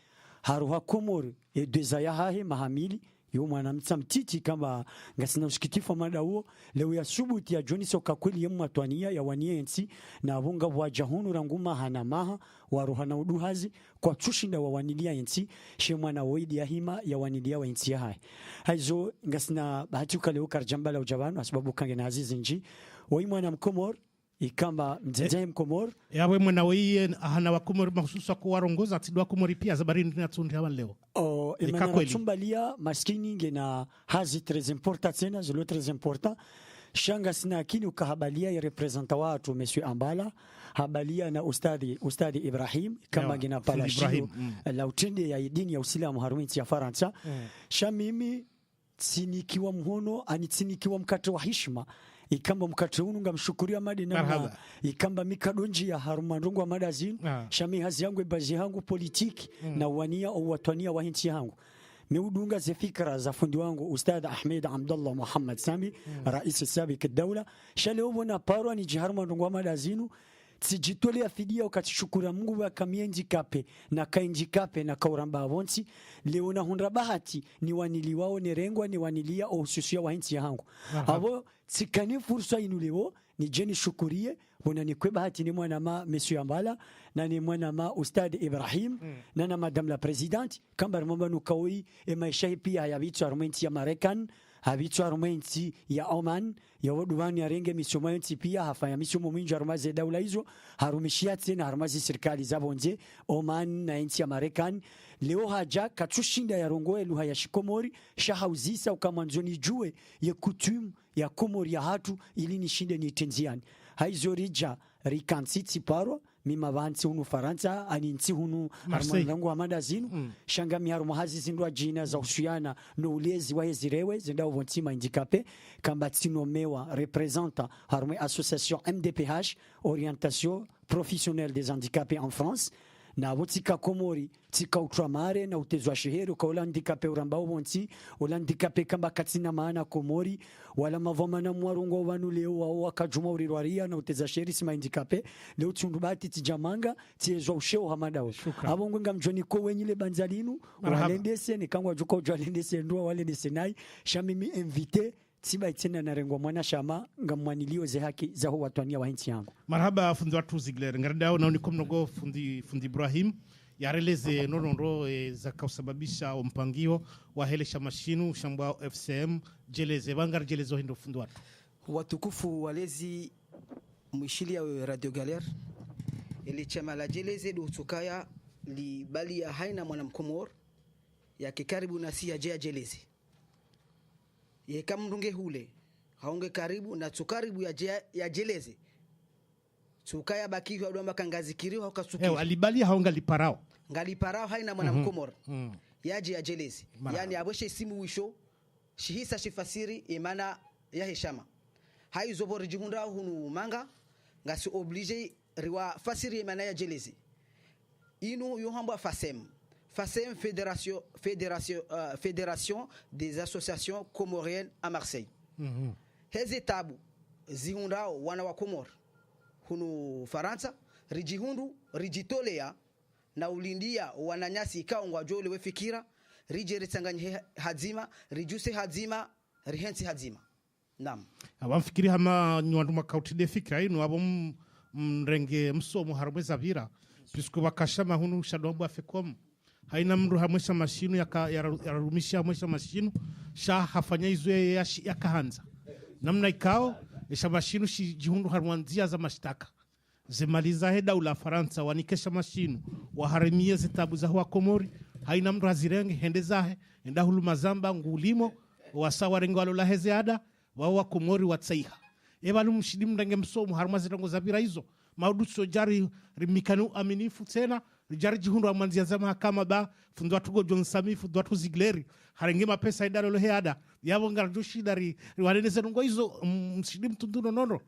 haruha Komoro edeza yahahe mahamili yo mwanamtsa mtiti kama ngasina usikitifu mada huo leo ya subuti ya Johnny soka kweli yemu atwania ya waniensi na abunga wajahunu ranguma hana maha waruhana uduhazi kwa tushinda wa wanilia ensi she mwana woidi ya hima ya wanilia wa ensi ya hai haizo ngasina bahati ukaleo karjambala ujabano sababu kange na azizi nji wa mwana mkomor ikamba mjeje mkomor
yawe mwana weye hana wakomori mahususa kwa warongoza atidwa komori pia zabarini na tundi hawa leo
imana chumbalia maskini ngena hazi très important tena zelo très important shanga sina akini ukahabalia ya representa watu monsieur Ambala habalia na ustadi Ibrahim kama ngena pala shio la utende ya dini ya Uislamu harumiti ya Faransa shamimi tsinikiwa mhono anitsinikiwa mkate wa heshima ikamba mkate unu ngamshukuria madi na ikamba mikadonji ya harumandungu wa madazini shami hazi yangu bazi yangu politiki na wania au watwania wa hinti yangu miudunga ze fikra za fundi wangu Ustad Ahmed Abdullah Muhammad Sami rais sabik الدولة shaleo na parwa ni jiharumandungu wa madazinu tsijitolea fidia ukatishukura Mungu wa kamienji kape na kainji kape na kauramba avonsi leo na hundra bahati ni wanili wao nerengwa ni wanilia au susia wa hinti yangu abo tsikani fursa inu leo ni jeni shukurie wana ni kwe bahati ni mwana ma monsieur Ambala na ni mwana ma Ustad Ibrahim na madame la présidente kamba mambo nukaoi e maisha pia ya vitu armenti ya Marekani habitu armenti ya Oman ya wadubani ya renge misomenti pia hafanya misomo mingi arumaze daula hizo harumishia tena harumazi serikali zabonje Oman na nchi ya Marekani leo haja katushinda ya rongoe luha ya shikomori shahauzisa ukamanzoni jue ya kutum ya komori ya hatu ili nishinde ni tenziani haizo rija rikansiti paro mima vanti hunu Faransa aninti hunu harmandangu wa madazinu shanga miharumu hazi zindua jina za usuyana no ulezi wa hezirewe zinda uvontima indikape kamba tino mewa representa harume association MDPH orientation professionnelle des handicapés en France na wotika komori tika utramare na utezwa sheheru kwa ula handikape urambao wonti ula handikape kamba katina maana komori wala mavoma na mwarungo wanu leo wa wakajuma urirwaria na uteza sheheri sima handikape leo tundubati tijamanga tiyezwa usheo hamadao abongo nga mjoni ko wenyile banzalinu walendese ni kangwa juko ujwalendese ndua walendese nai shamimi invite tiba itena na rengo mwana shama ngamwanilio ze haki za ho watwania wa nchi yangu
marhaba fundi watu Zigler ngaradao na unikom nogo fundi Ibrahim yareleze nonondo za kusababisha mpangio wa helesha mashinu shambwa FCM jeleze bangar jelezo hindo fundi watu
watukufu walezi mwishili ya Radio Galer ili chama la jeleze dutukaya li bali ya haina mwanamkomor ya kikaribu nasi ya jeleze ye kamndunge hule haonge karibu na tukaribu ya jeleze tukaya baki wa doma kangazikiriwa ukasukiri
alibali haonga liparao
ngaliparao haina mwana mkomor yaje ya jeleze yani aboshe simu wisho shihisa shifasiri imana ya heshama haizo bori jihunda hunu manga ngasi oblige riwa fasiri imana ya jeleze inu yohamba FACEM Fédération des associations comoriennes à Marseille. Hezi tabu zihunda wana wa Komor hunu Faransa rijihundu rijitolea na ulindia wananyasi ikaongwa jole wefikira rije ritsanganye hazima rijuse hazima rihensi hazima nam
abamfikiri hama nywandu makauti de fikra ino abo mrenge msomo harumeza vira puisque bakashama hunu shadombo afekom haina mru hamwesha mashinu yarumisha hamwesha mashinu sha hafanya izwe ya kahanza namna ikao esha mashinu jihundu harwanzia za mashtaka zemaliza heda ula Faransa wanikesha mashinu waharimie zitabu za huwa Komori haina mru hazirenge hende zahe enda hulu mazamba ngulimo wasawa rengo alola hezeada wawa Komori watsaiha ebalu mshidimu ndenge msomu harumazi rengo zabira hizo maudu sojari rimikanu aminifu tena rijari jihundu wa manzia za mahakama ba fundu watugo John Sami fundu watu Zigleri harengema pesa idalo loheada yabo ngarjoshi dari riwaneneze nungo hizo mshidimu tunduno nono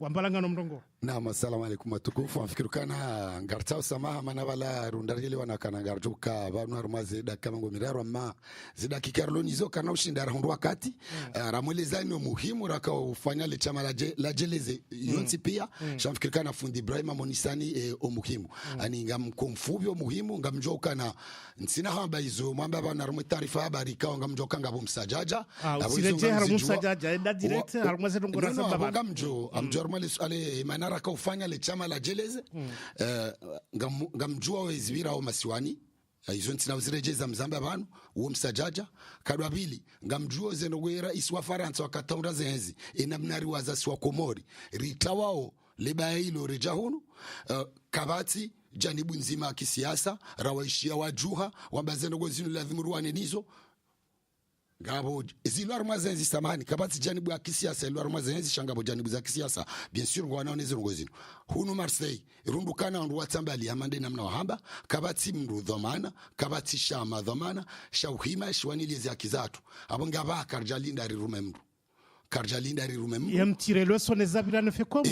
wambalanga no mrongo.
Naam, assalamu alaikum watukufu. Afikirukana ngartao samaha mana wala rundarili wanakana ngarjuka banu harumaze dakika mango miraro amma zida kikarloni zo kana ushinda rahondo wakati ramwelezani muhimu raka ufanya le chama la jeleze yonsi pia shamfikirukana fundi Ibrahim Monisani muhimu ani ngamkomfubyo muhimu ngamjoka na nsina hamba izo mwamba bana rumwe taarifa habari ka ngamjoka ngabo msajaja
usireje haramu msajaja enda direct harumaze ndongora sababa
ngamjo amjormali ale manara ka ufanya le chama la jeleze ngamjua wezibira au masiwani izo ntina uzirejeza mzambe abantu uwo msajaja kadwa bili ngamjua zenogwera iswa Faransa wakataunda zenzi enamnari waza swa Komori ritawao leba hilo rejahunu kabati janibu nzima ya kisiasa rawaishia wajuha wambazenogo zinu lazimruwane nizo ngabo zilo armazenzi samani kabati janibu ya kisiasa ilo armazenzi shangabo janibu za kisiasa bien sûr ngwana onezi ngozino hunu Marseille rundukana ndu watambali amande namna wahamba kabati mndu dhamana kabati shama dhamana shauhima shwanilizi ya kizatu abongaba karjalinda rirume mndu karjalinda rirume mndu
yamtirelo sone zabira no fekom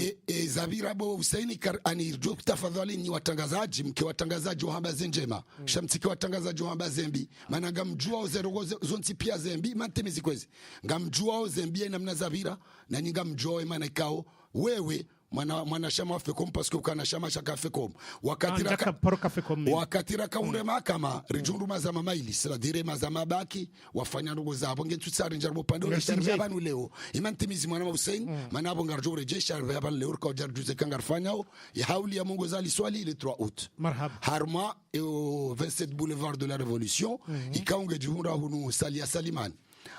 zabira bo Husaini anirjo tafadhali ni watangazaji mke watangazaji wahamba zenjema shamtiki watangazaji wahamba zembi maana ngamjua ozerogo zonti pia zembi mantemizi kwezi ngamjua ozembi namna zabira na ningamjua maana ikao wewe mwana shama wa fekom parce que ukana shama shaka fekom wakati raka ure makama rijundu mazama maili sila dire mazama baki wafanya ndugu zabo ngetutsari njarbo pando resharbe abanu leo imantimizi mwana wa Hussein manabo ngarjo rejesha abanu leo ka jarjuze kangarfanyao ya hauli ya Mungu zali swali le 3 août
marhaba
harma au 27 boulevard de la révolution ikaunge jihunda hunu salia Salimani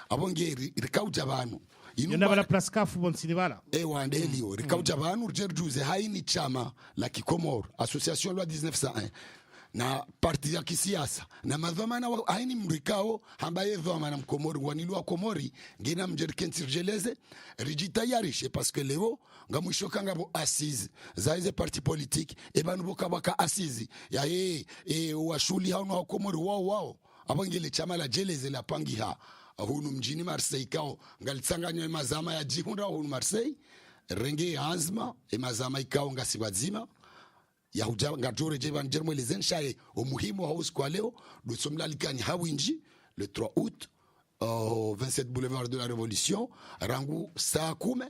abonge rikauja banu
yenda bala plaskafu bonsini bala
ndelio rikauja banu jerjuze haini chama la Kikomor association loi 1901 na parti ya kisiasa na madhamana haini mrikao ambaye dhamana mkomori wanilwa Komori ngina mjerkensi jeleze rijitayarishe parce que leo ngamushoka ngabo assise za hizo parti politique banu bokabaka assise ya washuli hao Komori wao abangele chama la jeleze la pangiha hunu mjini Marseille kao ngalitsanganywa mazama ya jihunda hunu Marseille renge azma mazama ikao ngasibazima ya huja ngajore jeba njermo lezen umuhimu wa usiku leo dusomlalikani hawinji le 3 août 27 boulevard de la révolution rangu saa 10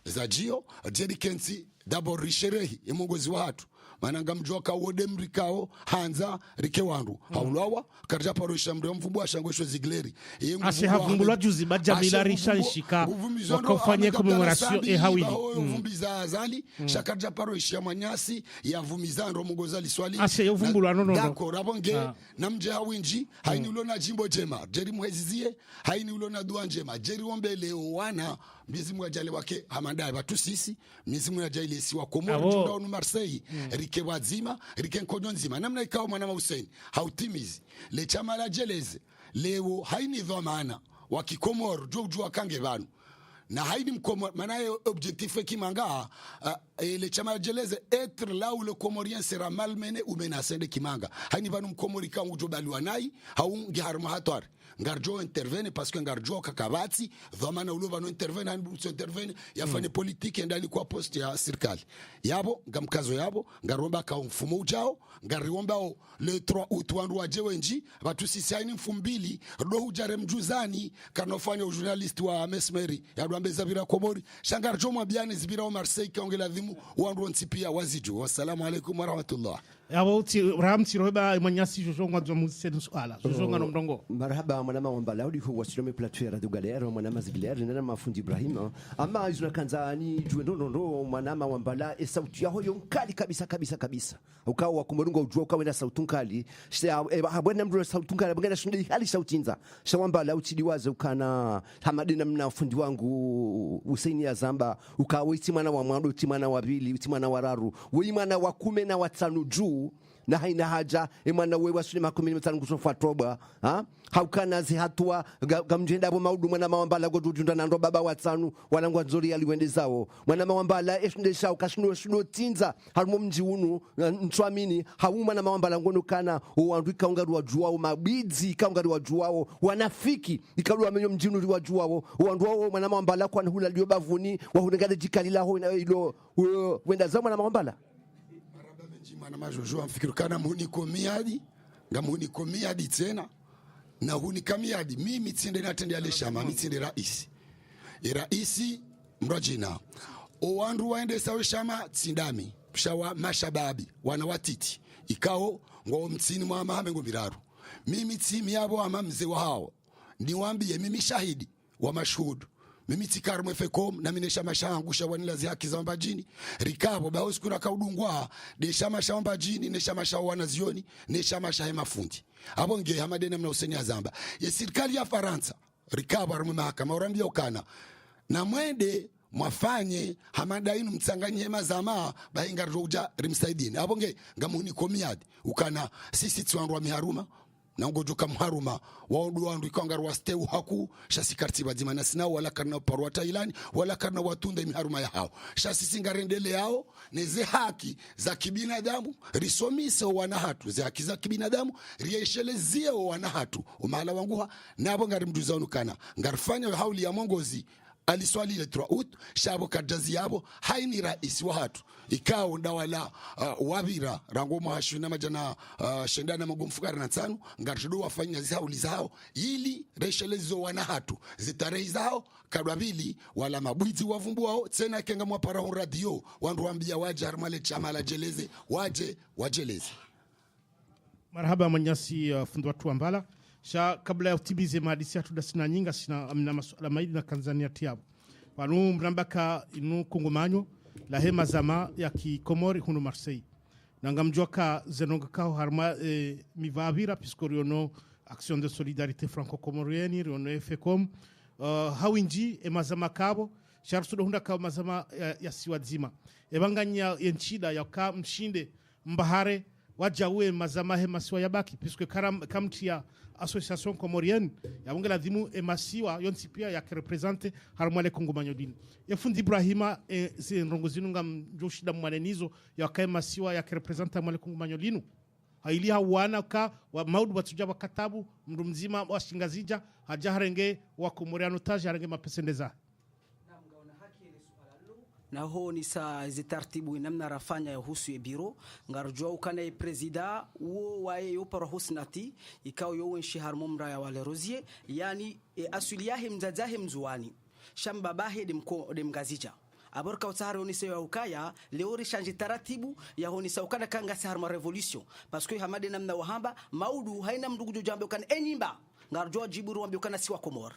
za jio jerikensi d'abord risherehi emongozi wa hatu mananga mjoka wode mrikao hanza rike wandu haulawa karja parosha mdo mvubwa shangosho zigleri
ase havumbulwa juzi bajamila rishanshika wakafanya commemoration hawi
vumbiza azali shakarja parosha manyasi ya vumizando mongozali swali
ase yovumbulwa no
d'accord abonge namje hawinji haini ulona jimbo jema jeri muhezizie haini ulona dua njema jeri ombele wana mizimu ajale wake hamandai batu sisi mizimu ajale si wa Komori junda onu Marseille rike wazima rike nkonyo nzima namna ikao mwana wa Hussein hautimizi le chama la jeleze leo haini dhamana wa Kikomor jojua kange banu na haini mkomor manaye objectif kimanga le chama la jeleze être là où le Comorien sera malmené ou menacé de kimanga haini banu mkomori kangu jobaliwa nai haungi harma hatwari ngarjo intervene parce que ngarjo kakabati dhamana ulova no intervene hanbuso intervene yafanye politique ndani kwa poste ya serikali yabo ngamkazo yabo ngaromba ka mfumo ujao ngariomba le 3 août wandu wajewenji watu sisi haini mfumbili do hujare mjuzani kanofanya journalist wa Mesmeri yadwambe zabira Komori shangarjo mwabiane zibira wa Marseille kaongela dhimu wandu nsipia waziju wassalamu alaikum warahmatullah
yabo ramti roba manyasi jojo ngwa musen swala jojo ngano mdongo
marhaba mwana mamba laudi hu wasilome plateau ya Radio Galère mwana mazigler nana mafundi Ibrahim ama izuna kanzani juendo ndo mwana mamba sauti yao yonkali kabisa ukao wa kumurunga ujua ukawe na sauti nkali habwana mdu sauti nkali bangana shindi hali sauti nza shawamba lauti liwaze ukana hamadina mna fundi wangu Husaini ya Zamba ukawe iti mwana wa mwando iti mwana wa bili iti mwana wa raru we mwana wa 15 juu na haina haja mwana wewe wasuli 15 kusofuatoba haukana zi hatua gamjenda abo maudu mwana mawambala godujunda na ndo baba watsanu wanangwa nzori aliwende zao mwana mawambala esndesha ukashino tinza harimo mji unu ntwamini hauma na mawambala ngono kana wandu kaungari wajuao mabidzi kaungari wajuao wanafiki ikalu amenyo mjinu liwajuao wandu wao mwana mawambala kwa hula liyo bavuni wahunengade jikalila ho ilo wenda za mwana mawambala
maraba menjima na majojo amfikiru kana muni komiadi ngamuni komiadi tena na huni kamiadi mimi tsinde natende ale shama mitsinde raisi mrajina o wandu waende sawe shama tsindami pshawa mashababi wana watiti ikao ngo mtsini mwa mahame ngo biraru mimi tsimi yabo ama mzee wa hao niwaambie mimi shahidi wa mashuhudu mimi tikaru mfekom na minesha mashangu shawanila zihaki za mbajini rikabo bao sikuna kaudungwa desha mashamba jini nesha mashawana zioni nesha mashahema fundi abo nge hamadena mna useni azamba ya serikali ya Faransa rikabo arumu mahakama urambia ukana na mwende mwafanye hamadainu mtsanganye mazama bainga roja rimsaidini abo nge ngamuni komiadi ukana sisi tsuandwa miharuma na ngojoka mharuma waodu wandu ikangaru wasteu haku shasi kartiba dimana sina wala karna parwa Thailand wala karna watunda miharuma ya hao shasi singarendele yao neze haki za kibinadamu risomise wana hatu za haki za kibinadamu rieshelezie wana hatu umala wanguha nabo ngari mduza unukana ngarfanya hauli ya mongozi aliswali ile traut shabo kajazi yabo haini rais wa hatu ikao ndawala wabira rango mahashu na majana shendana magomfukara na tano ngarshudo wafanya zao zao ili reshelezo wana hatu zitarehi zao kadwabili wala mabwizi wavumbuao tena kenga mwapara radio wandu wambia waje harmale chama la jeleze waje wajeleze
marhaba manyasi fundi watu ambala sha kabla ya utibize madisi atu da sina nyinga sina amina masuala maidi na Tanzania tiabu wanu mrambaka inu kongomanyo la hema zama ya kikomori hunu Marseille nanga mjoka zenonga kao harma mivavira piskoriono action de solidarité franco-comorienne riono FECOM hawinji mazama kabo sharsudo hunda kao mazama ya siwadzima ebanganya yenchida ya ka mshinde mbahare wajawe mazama hema siwa yabaki puisque kamtia association comorienne ya bungela dhimu emasiwa yonsi pia ya represente harmale Kongo manyodini yafundi Ibrahima rongozi nunga mjoshida mwanenizo ya kaemasiwa ya represente harmale Kongo manyodini hailia wana ka wa maudu batuja wakatabu mndu mzima wa shingazija hajaharenge wa komoriano taji harenge mapesendeza
na ho ni sa zitartibu namna rafanya yahusu biro ngarujwa ukana presida wo wae yo para husnati ikao yo wenshi harmomra ya wale rozie yani asuliyahe mzazahe mzuani shamba bahe dem gazija aborka utahari onise ya ukaya leori change taratibu ya honisa ukana kanga sarma revolution parce que hamade namna wahamba maudu haina mdugu jambo kan enyimba ngarujwa jiburu wambi ukana siwa komor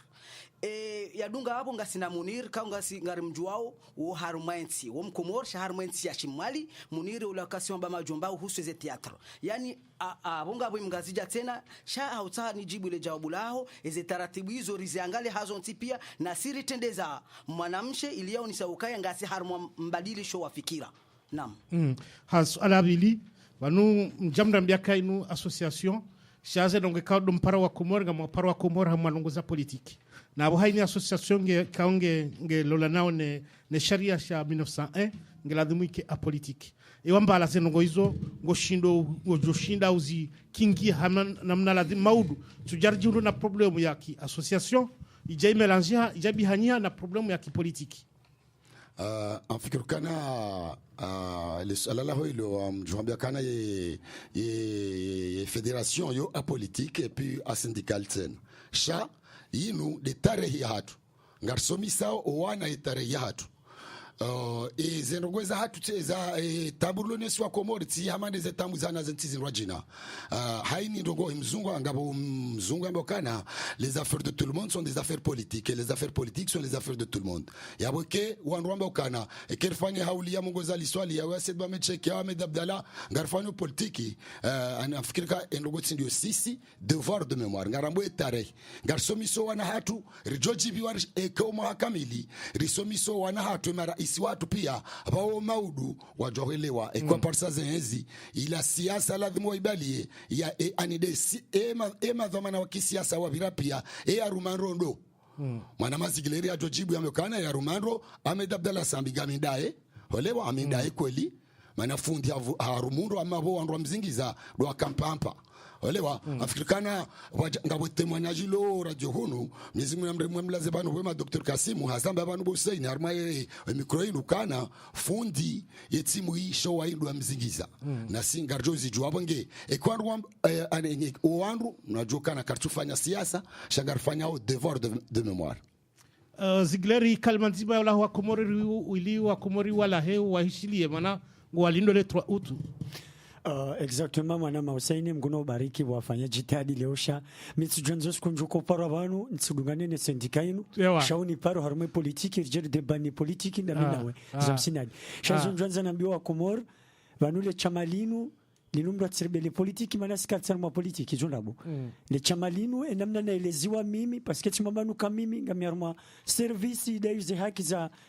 yadunga hapo ngasina Munir kaunga si ngari mjuao wo harumainsi wo mkomor sha harumainsi ya shimali Munir ulakasi mba majomba husu ze teatro yani abonga abo mgazija tena sha hauta ni jibu ile jawabu lao eze taratibu hizo riziangale hazo ntipia na siri tendeza mwanamshe iliyao ni saukaya ngasi harumwa mbadili show wa fikira nam
has alabili wanu mjamda mbiaka inu association shaze donge kaudum mpara wa komor ngam mpara wa komor hamalongoza politiki na abo haini association nge lola nao ne sharia sha 1901 nge ladhumike a politiki ewamba la zenongo hizo ngoshinda uzi kingi namna ladhim maudu tujarji ndo na problemu ya ki association ijai melangia ijabi hania na problemu ya ki politiki
anfikiru kana alala hoilo mjwambia kana ye fédération yo apolitique et puis a syndical tena sha yinu de tarehi hatu ngarsomi sao owana itarehi hatu zenongweza hatu teza taburlone swa komori ti hamande ze tamuzana zentizi rwajina haini ndongo mzungu angabo mzungu ambokana les affaires de tout le monde sont des affaires politiques et les affaires politiques sont les affaires de tout le monde yaboke wanrwamba okana ekerfanya hauli ya mongoza liswali ya wasedba mecheke ya Ahmed Abdallah ngarfanya politiki anafikirika ndongo ndio sisi devoir de mémoire ngarambo etare ngarsomiso wana hatu rijoji biwar ekoma kamili risomiso wana hatu mara isi watu pia wao maudu wajohelewa kwa parsa zenzi ila siasa lazima waibalie ya anidesi ema dhamana wa kisiasa wa virapia arumanrondo mwana mazigileri ajojibu yamekana ya rumandro amedabdala sambiga midae olewa amidae kweli maana fundi harumundo ama bo andwa mzingiza do akampampa olewa afikirikana ngabote mwanajilo radio hunu mizimu namre mwamlaze banu wema Dr. Kasimu hasamba banu bosaini harmaye mikroinu kana fundi yetimu hii show aindwa mzingiza na singarjozi juabonge ekwandu anenge owandu najokana kartufanya siasa shagarfanya au devoir de mémoire.
Zigleri kalmanziba wala wa komori wili wa komori wala heu wahishilie mana walindo le 3 août.
Exactement mwana Hussein mguno bariki wafanya jitihadi leosha mitsujonzo kunjuko para banu nsudungane ne sendika yinu shauni paro harume politiki rjeri debani politiki na minawe zamsinadi shazonjwanza nambiwa komor banu le chamalinu linumra tsirbele politiki mana sikatsa ma politiki jonabo le chamalinu enamna naeleziwa mimi paske timambanu kamimi ngamiarma service daize haki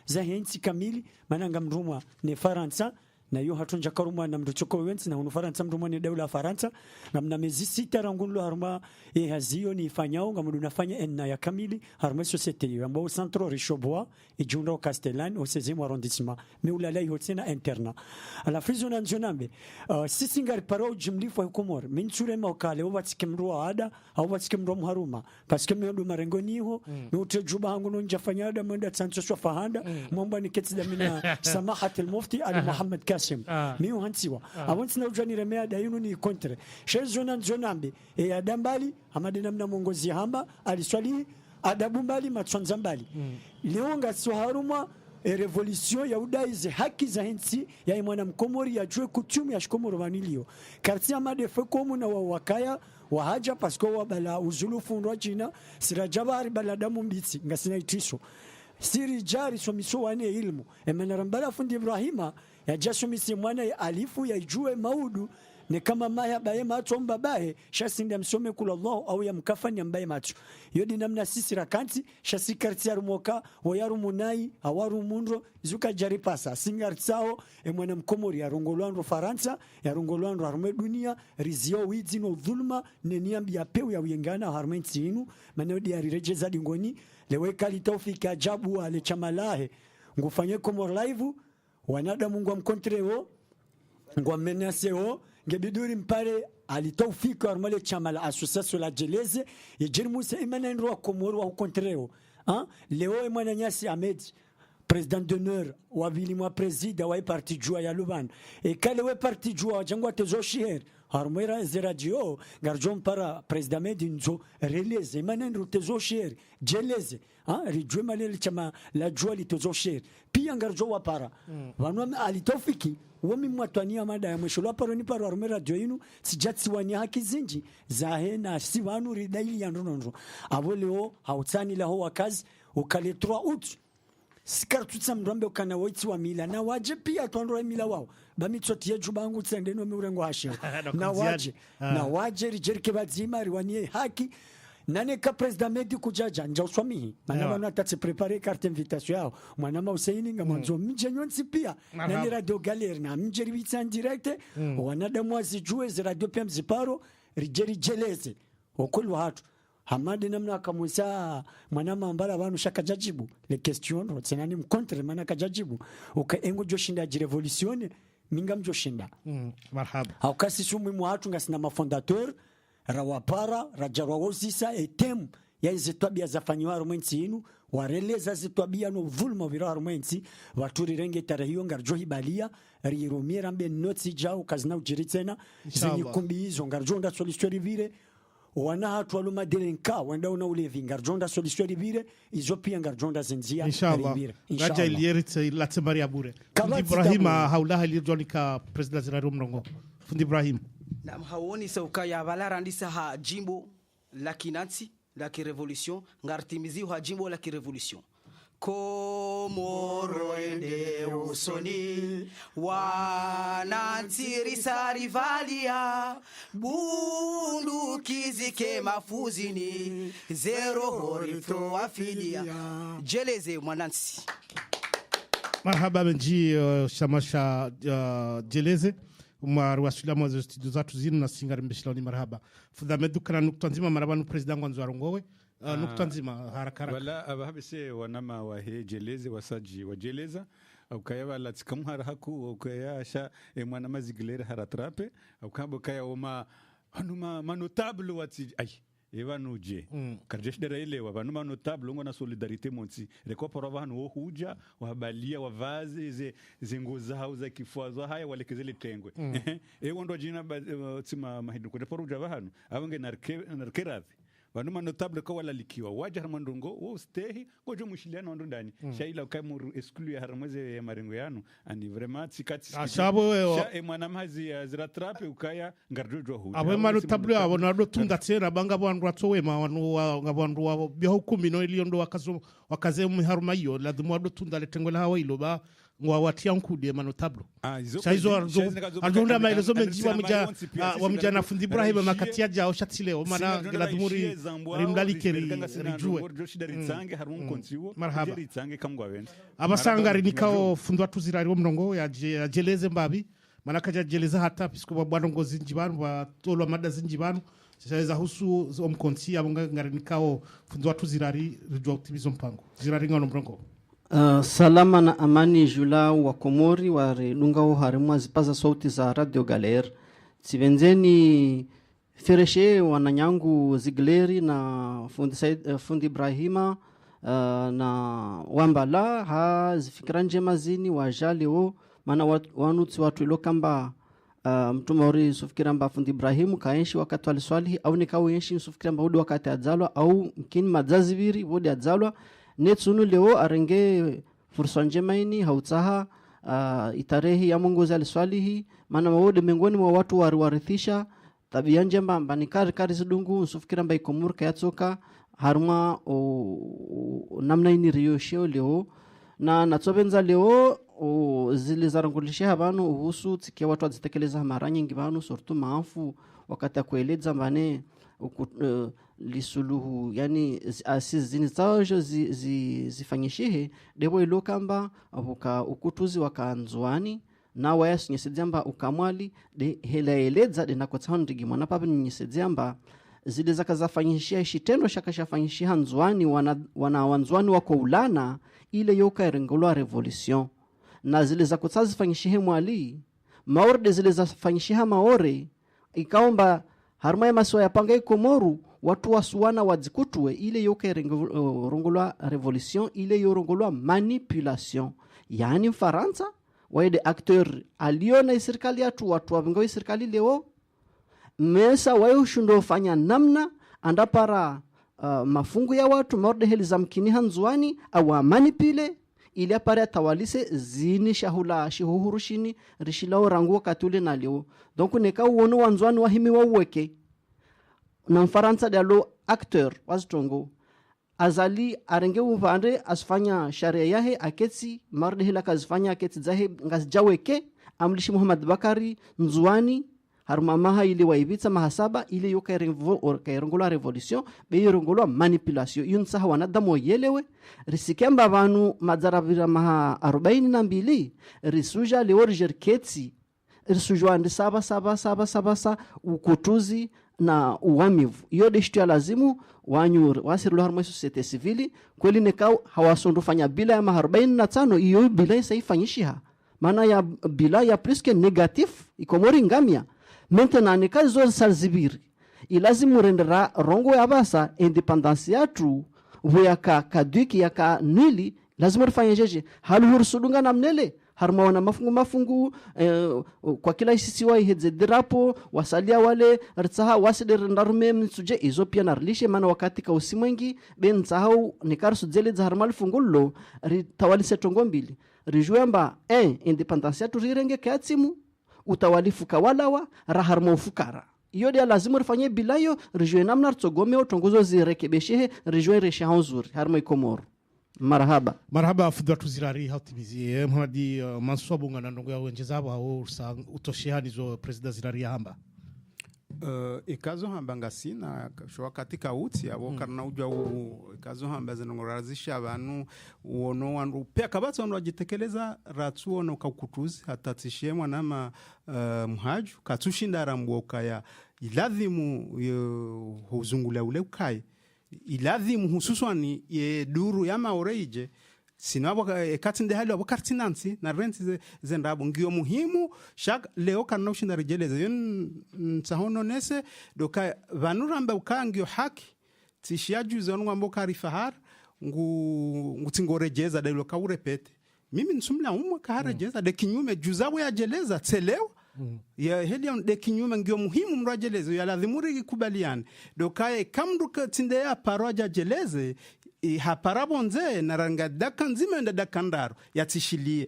za hensi kamili mana ngamrumwa ne Faransa na yo hatunja karuma na mduchoko wensi na unufaransa mrumwa ni daula Faransa ngamna mezi sita rangunlo haruma hazio ni fanyao ngamudu nafanya enna ya kamili haruma societe yo ambao centro Richobois et Juno Castellane au 16e arrondissement mais ulala hotena interna ala frizo na njonambe sisingar paro jimlifu wa Komor minchule makale watikimrua ada au watikimrua haruma parce que mendo marengo niho utejuba hangu no njafanyada mwenda tsancho swa fahanda mwamba ni ketsi da mina samahat al-mufti Ali Muhammad miu hansiwa awonsi na ujani remea da yunu ni kontre shezona nzonambe adambali amadena mna mongozi hamba aliswali adabumbali matswanzambali leonga soharuma revolution ya udaize haki za hensi ya mwana mkomori ya jue kutumu ya shikomoro vanilio kartia madefe komu na wawakaya wahaja pasko wabala uzulufu ndwa jina sirajabari bala damu mbitsi ngasina itiso siri jari somiso wane ilmu emanarambala fundi Ibrahima ya jasumisi mwana ya alifu ya ijue maudu ni kama maya baye macho mbabaye shasinda msome kula Allah au ya mkafani ambaye macho yodi namna sisi rakanti shasikarti arumoka wayaru munai awaru munro zuka jari pasa singartsao mwana mkomori ya rongolwando Faransa ya rongolwando harume dunia rizio wizi no dhulma neniambi ya peu ya uyengana harume ntinu manodi ya rirejeza dingoni lewe kali taufiki ajabu ale chamalahe ngufanye Komor live wanada Mungu amkontreo ngwa menaseo ngebiduri mpare alitofika armale chama la association la Jeleze yejiri musa imana ndro Komoro wa kontreo leo mwana nyasi Ahmed president d'honneur wa vili mwa presida wa parti jua ya Luban e kale we parti jua jangwa tezo shiher harmera zeradio garjon para president medinzo releze imana ndro tezo shiher Jeleze rijwe malele chama la jua li tezo shiher pia garjo wa para wanwa alitofiki wami mwatwania mada ya mwisho lwaparo ni paro arume radio inu sijatsi wani haki zinji zahe na siwanu ridaili ya nrononro abo leo hautsani laho wakazi ukale 3 août sikartutsa mrambe ukana waiti wa mila na waje pia tuandora mila wao bamitsoti yeju bangu tsendeno miurengo hashio na waje rijerike bazima riwanie haki nane ka president medi kujaja nja uswamihi mana wana tatse prepare carte invitation yao mwana Hussein ngamonzo mjenyonsi pia nane radio Galer na mjeri bitsa direct wanada mwazi jue za radio pia mziparo rijeri Jeleze okulu hatu hamadi namna kamusa mwana mambala banu shaka jajibu les questions rotsenani mkontre mana kajajibu ukaengo joshinda ji revolution minga mjoshinda
marhaba
haukasi sumu mwatu ngasina mafondateur rawapara rajarwawosisa etem ya izitwabia zafanywa harumensi inu wareleza zitwabia no vulma vira harumensi waturi renge tarahiyo ngarjo hibalia rirumira mbe notsi jao kazina ujiritsena zinyikumbi hizo ngarjo nda solution rivire wana hatu waluma delenka wenda una ulevi ngarjonda solution rivire izo pia ngarjonda zenzia rivire
ngaja ilieritse latse maria bure Ibrahim haula halirjonika president zira rumrongo fundi Ibrahim
na mhaoni sauka ya balarandisa ha jimbo la kinansi la kirevolution ngartimizi ha jimbo la kirevolution Komoro ende usoni wananti rivalia bundu kizike mafuzini zero horito afilia Jeleze mwanansi
Marhaba benji shamasha jeleze umwariwasila mwazo studio zatu zinu na singari mbishiloni marhaba fudhamedukana nukta nzima marabanu president wanzu warongowe nukta nzima haraka
wala abahabise wanama wahe jeleze wasaji wajeleza ukaya wala tikamuhara haku ukaya sha mwana mazigilere haratrape ukabo kaya oma hanuma manotable wati ay evanu je karjesh dera ile wabanuma notable ngona solidarite monti rekopora vanu wo huja wabalia wavazi zengoza hauza kifwazo haya walekezele tengwe wondo jina tsima mahidu ko deporuja vanu abange narkerathi vanuma notable ko wala likiwa waja harmandongo wo stehi gojo mushiliano ndo ndani shaila ukamuru exclure harmaze ya marengo yanu ani vraiment tsikati
ashabo
sha mwana mazi ziratrape ukaya ngarjojo hu
abo mano table abo nado tunda tsera banga bwandu atowema wanu ngabwandu wabo bihukumi no iliondo wakaze mu harumayo ladumu ado tunda letengola hawa iloba wawatia nkudi mano tablo saizo alonda maelezo mengi wa mjana fundi Ibrahim makatia jao shatileo mana geladumuri rimdalikeri rijue marhaba abasangari nikao fundwa tuzirari wo mrongo ya jeleze mbabi mana kaja jeleza hata pisko bwanongo zinjibanu wa tolo mada zinjibanu sasa husu omkonsi abonga ngari nikao fundwa tuzirari rijua utimizo mpango zirari ngono mrongo.
Salama na amani jula wa Komori wa redunga harimwa zipaza sauti za Radio Galer. Tivenzeni fereshe wananyangu Zigleri na fundi Ibrahima na wambala ha zifikira njema zini wajali o mana wanuti watu ilokamba mtumori sufikira mba fundi Ibrahimu kaenshi wakati waliswalihi au nikawo yenshi sufikira mba hudi wakati adzalwa au mkini madzaziviri hudi adzalwa netsunu leo arenge fursa njema ini hautaha itarehi ya Mungu aliswalihi maana wode miongoni mwa watu warithisha tabia njema mbanikari kari zidungu sufikira mba ikomurka yatsoka haruma namna ini riyosheo leo na natsobenza leo zilizarangulisha abantu uhusu tikia watu azitekeleza mara nyingi banu surtout maafu wakati kueleza mbane lisuluhu yani asizini zaojo zifanyishihe debo ilokamba ukutuzi wakanzwani na wayas nyesedzamba ukamwali de helaeleza de nakotsondi mwana papi nyesedzamba zile zakazafanyishia shitendo shakashafanyishia nzwani wana wanzwani wako ulana ile yoka irengolwa revolution na zile zakotsazifanyishia mwali maorde zile zafanyishia maore ikaomba harma ya maswa ya panga Komoru watu wasuwana wadzikutwe ile yoka rongolwa revolution ile yorongolwa manipulation yani Faransa waide acteur aliona serikali yatu watu wavingo serikali leo mesa wayo shundo fanya namna andapara mafungu ya watu morde heli zamkini hanzwani awa manipule ile apare tawalise zini shahula shihuhurushini rishilao rangu katule na leo donc neka uono wanzwani wahimi waweke na Mfaransa dalo acteur wazitongo azali arenge uvande asfanya sharia yahe aketsi marde hila kazifanya aketsi zahe ngazijaweke amlishi Muhammad Bakari nzwani harumamaha ile waibitsa mahasaba ile yoka irongola revolution be irongola manipulation yunsa wanadamu yelewe risikemba abantu madzaravira maha 42 risuja leorger ketsi risujwa andi saba ukutuzi na uwamivu iyo deshtu ya lazimu wanyure wasiru harma societe civili kweli nekao hawasondo fanya bila ya maha 45 iyo bila isaifanyishiha maana ya bila ya plus que negatif ikomori ngamia maintenant ne kazo salzibiri ilazimu rendera rongo ya basa independence yatu vuyaka kaduki yaka nili lazima rifanye jeje haluhur sudunga namnele harmaona mafungu kwa kila isisiwa ihedze drapo wasalia wale rtsaha waside ndarume msuje izo pia narlishe maana wakati ka usimwengi ben tsahau nikarsu zele za harmal fungullo ritawalise tongo mbili rijuemba independence yatu rirenge katsimu utawalifu kawalawa raharmo ufukara iyo dia lazima rifanye bilayo rijue namna rtsogome otongozo zirekebeshe rijue resha nzuri harmo Komoro.
Marhaba fudwa tuzirari hautimizie mwadi manswa bunga na ndongo ya wenjezabo hao utoshehani zo president zirari ya hamba
ikazo hamba ngasina shwa katika uti abo karna ujwa ikazo hamba zinongorazisha abantu uono wandu pia kabatso wandu wajitekeleza ratsuo no kaukutuzi hatatishemwa nama mhaju katushinda ramboka ya iladhimu huzungula ule ukai iladhimu hususwani ye duru ya maoreije sinabo katinde hali abo kartinansi na renti zendabo ngio muhimu shak leo kana ushinda rejeleza yon nsahono nese doka vanuramba ukangio haki tishaju zonwa mbo karifahar ngutingorejeza dalo kaurepete mimi nsumla umwa kaharejeza de kinyume juzabo ya jeleza tselewa ya heli de kinyume ngio muhimu mrajeleza ya lazimuri kubaliane doka kamdu katinde ya paroja jeleze haparabonze naranga dakanzima nda dakandaro yatishilie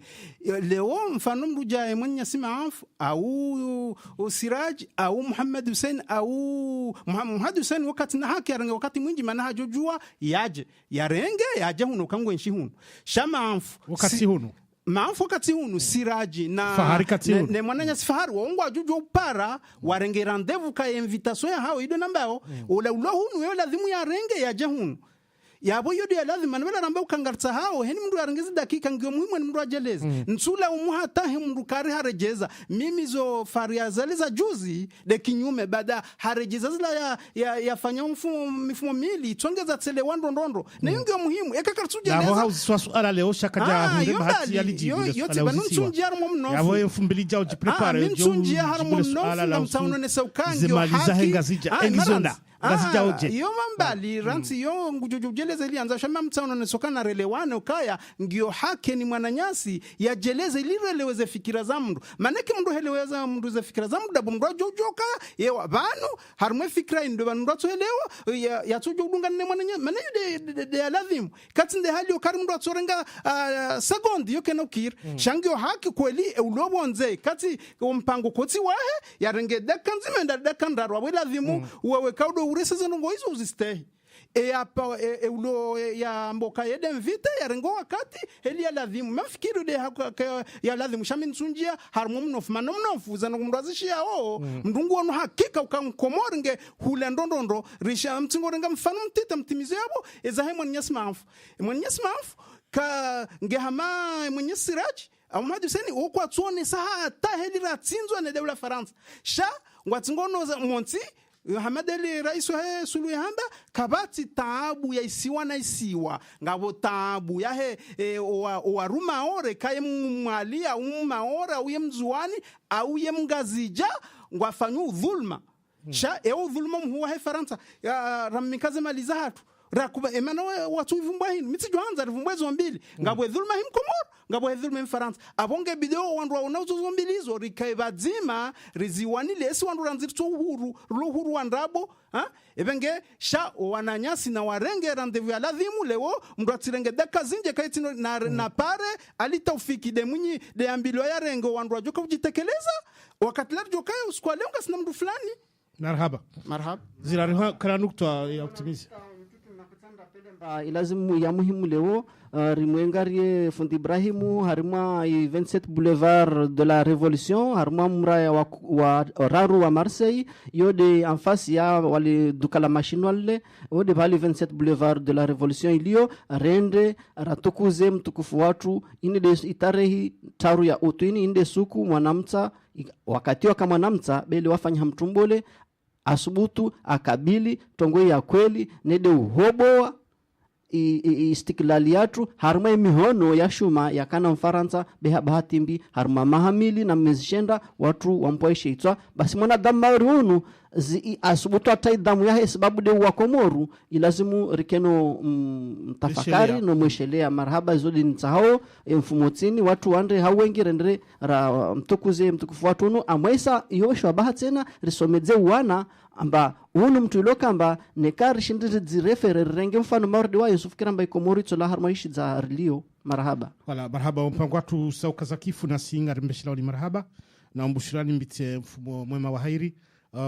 leo mfano mruja mwenye simaaf au Siraj au Muhammad Hussein au Muhammad Hussein wakati na haki aranga wakati mwingi maana hajojua yaje yarenge yaje huno kangwe nshi huno shamaaf
wakati huno
maafu wakati hunu Siraji na
Fahari katiunu
ne mwananya sifahari waungu ajuju upara warenge randevu ka invitation ya hao ido nambao ule ulo hunu wewe lazimu ya renge ya jehunu yabo yodo ya lazima nabela ramba ukangartsa hao heni mndu arengezi dakika ngio muhimu ni mndu ajeleza nsula umuhata he mndu kari harejeza mimi zo faria zaliza juzi de kinyume bada harejeza zila ya fanya mifumo mili tongeza tsele wando ndondo na ngio muhimu ekakartsujeleza
na hao swasu ala leo shakaja hunde bahati yalijibu
yote banunsunji harmo mnofu
yabo emfumbili jao jiprepare
msunji harmo mnofu na mtauno ne saukangio
zimaliza hengazija engizonda
yo mambali ransi yo ngujujeleza ili anza shama mtauno nesokana relewane ukaya ngio hake ni mwananyasi ya jeleza ili releweze fikira za mndu maneke mndu heleweza mndu ze fikira za mndu dabu mndu jojoka yewa banu harumwe fikira indo banu mndu helewa ya tujo udunga nene mwananyasi mane de aladhimu katinde hali yo kari mndu atsorenga sekondi yo kena ukir shangio hake kweli ulobo nze kati mpango koti wahe ya renge dekanzime nda dekandaro wawela dhimu uwewe kaudo urese ngo hizo uzisteh apa ulo ya mboka yede mvite ya rengo wakati heli ya ladhimu mafikiru de ya ladhimu shamin sunjia harmo mnofu manomnofu zano kumrazishia mdungu wano hakika ukankomoringe hule ndondo risha mtingorenga mfano mtita mtimize yabo ezahe mwanyasi maafu ka ngehama mwanyasi Siraji Muhammad Hussein ukwa tuone saha ta heli ratsinzwa ne dawla Faransa sha ngwatingono monti Muhammad Ali rais wa Suluhu Hamba kabati taabu ya isiwa na isiwa ngabo taabu ya wa ruma ore kaye mwalia umaora uye mzuani au ye mgazija ngwafanyu dhulma sha dhulma mhuwa he Faransa ramikaze maliza hatu rakuba emana watu vumbwa hini miti johanza vumbwa zombili ngabo dhulma him Komoro ngabo dhulma him Faransa abonge bideo wandu wanauzo zombilizo rikaibadzima riziwani lesi wandu ranzirto uhuru wandabo ebenge sha wananyasi na warenge randevu ya ladhimu leo mndu atirenge daka zinje kaitino na pare alitaufiki de munyi de ambilo ya rengo wandu wajoka kujitekeleza wakati larjo kaya uskwale ungasina mndu fulani
marhaba zirari kana nukta ya optimism
ilazimu ya muhimu leo rimwengarie fundi Ibrahimu harima 27 boulevard de la Révolution harima mraya wa raru wa Marseille yode en face ya wale duka la machine yode bali 27 boulevard de la Révolution ilio rende ratukuze mtukufu watu inde itarehi taru ya utwini inde suku mwanamta wakati kama mwanamta bele wafanya mtumbole asubutu akabili tongwe ya kweli nede uhoboa istiklali yatu harma mihono ya shuma ya kana Mfaransa beha bahatimbi harma mahamili na mezishenda watu wampoeshe itwa basi mwana dhamma runu asubutu atai damu ya sababu de wa Komoru ilazimu rikeno mtafakari no mweshelea marhaba zodi nsahao mfumotini watu wande hawengi rendre ra mtukuze mtukufu watu nu amwesa yosho bahatena risomedze wana amba unu mtu iloka amba nekari shindiri zirefere renge mfano mardi wa Yusuf Kiramba Komori tola harmaishi za rilio marhaba
wala marhaba mpango watu sauka za kifu na singa rimbeshila wali marhaba na mbushirani mbite mfumo mwema wa hairi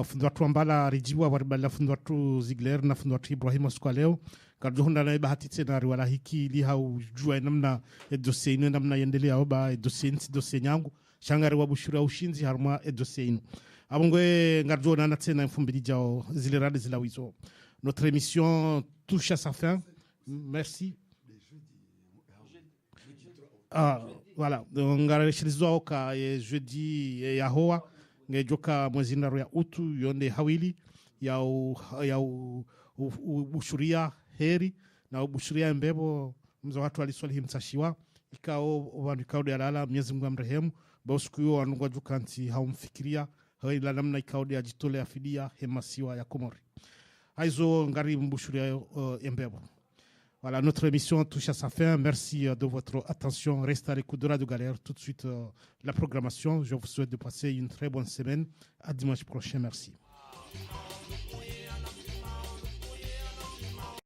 fundo watu ambala rijiwa waribala fundo watu Ziegler na fundo watu Ibrahim siku leo karjohunda na bahati tena wala hiki li haujua namna dossier namna yendelea oba dossier nyangu shangari wa bushura ushinzi harma dossier abongwe ngarjo na tena mfumbili jao zile radi zilawizo. Notre émission touche à sa fin. Merci. Voilà, ngarishilizwa oka jeudi ya hoa ngejoka mwezi ndaro ya utu yonde hawili ya ubushuria heri na ubushuria mbebo mzo watu aliswali mtashiwa ikao wanu ikao de alala Mwenyezi Mungu amrehemu bausiku yo wanungwa jukanti haumfikiria haila namna ikao de ajitole afidia hemasiwa ya Komori haizo ngari mbushuria mbebo. Voilà, notre émission touche à sa fin. Merci de votre attention. Restez à l'écoute de Radio Galère. Tout de suite, la programmation. Je vous souhaite de passer une très bonne semaine. À dimanche prochain. Merci.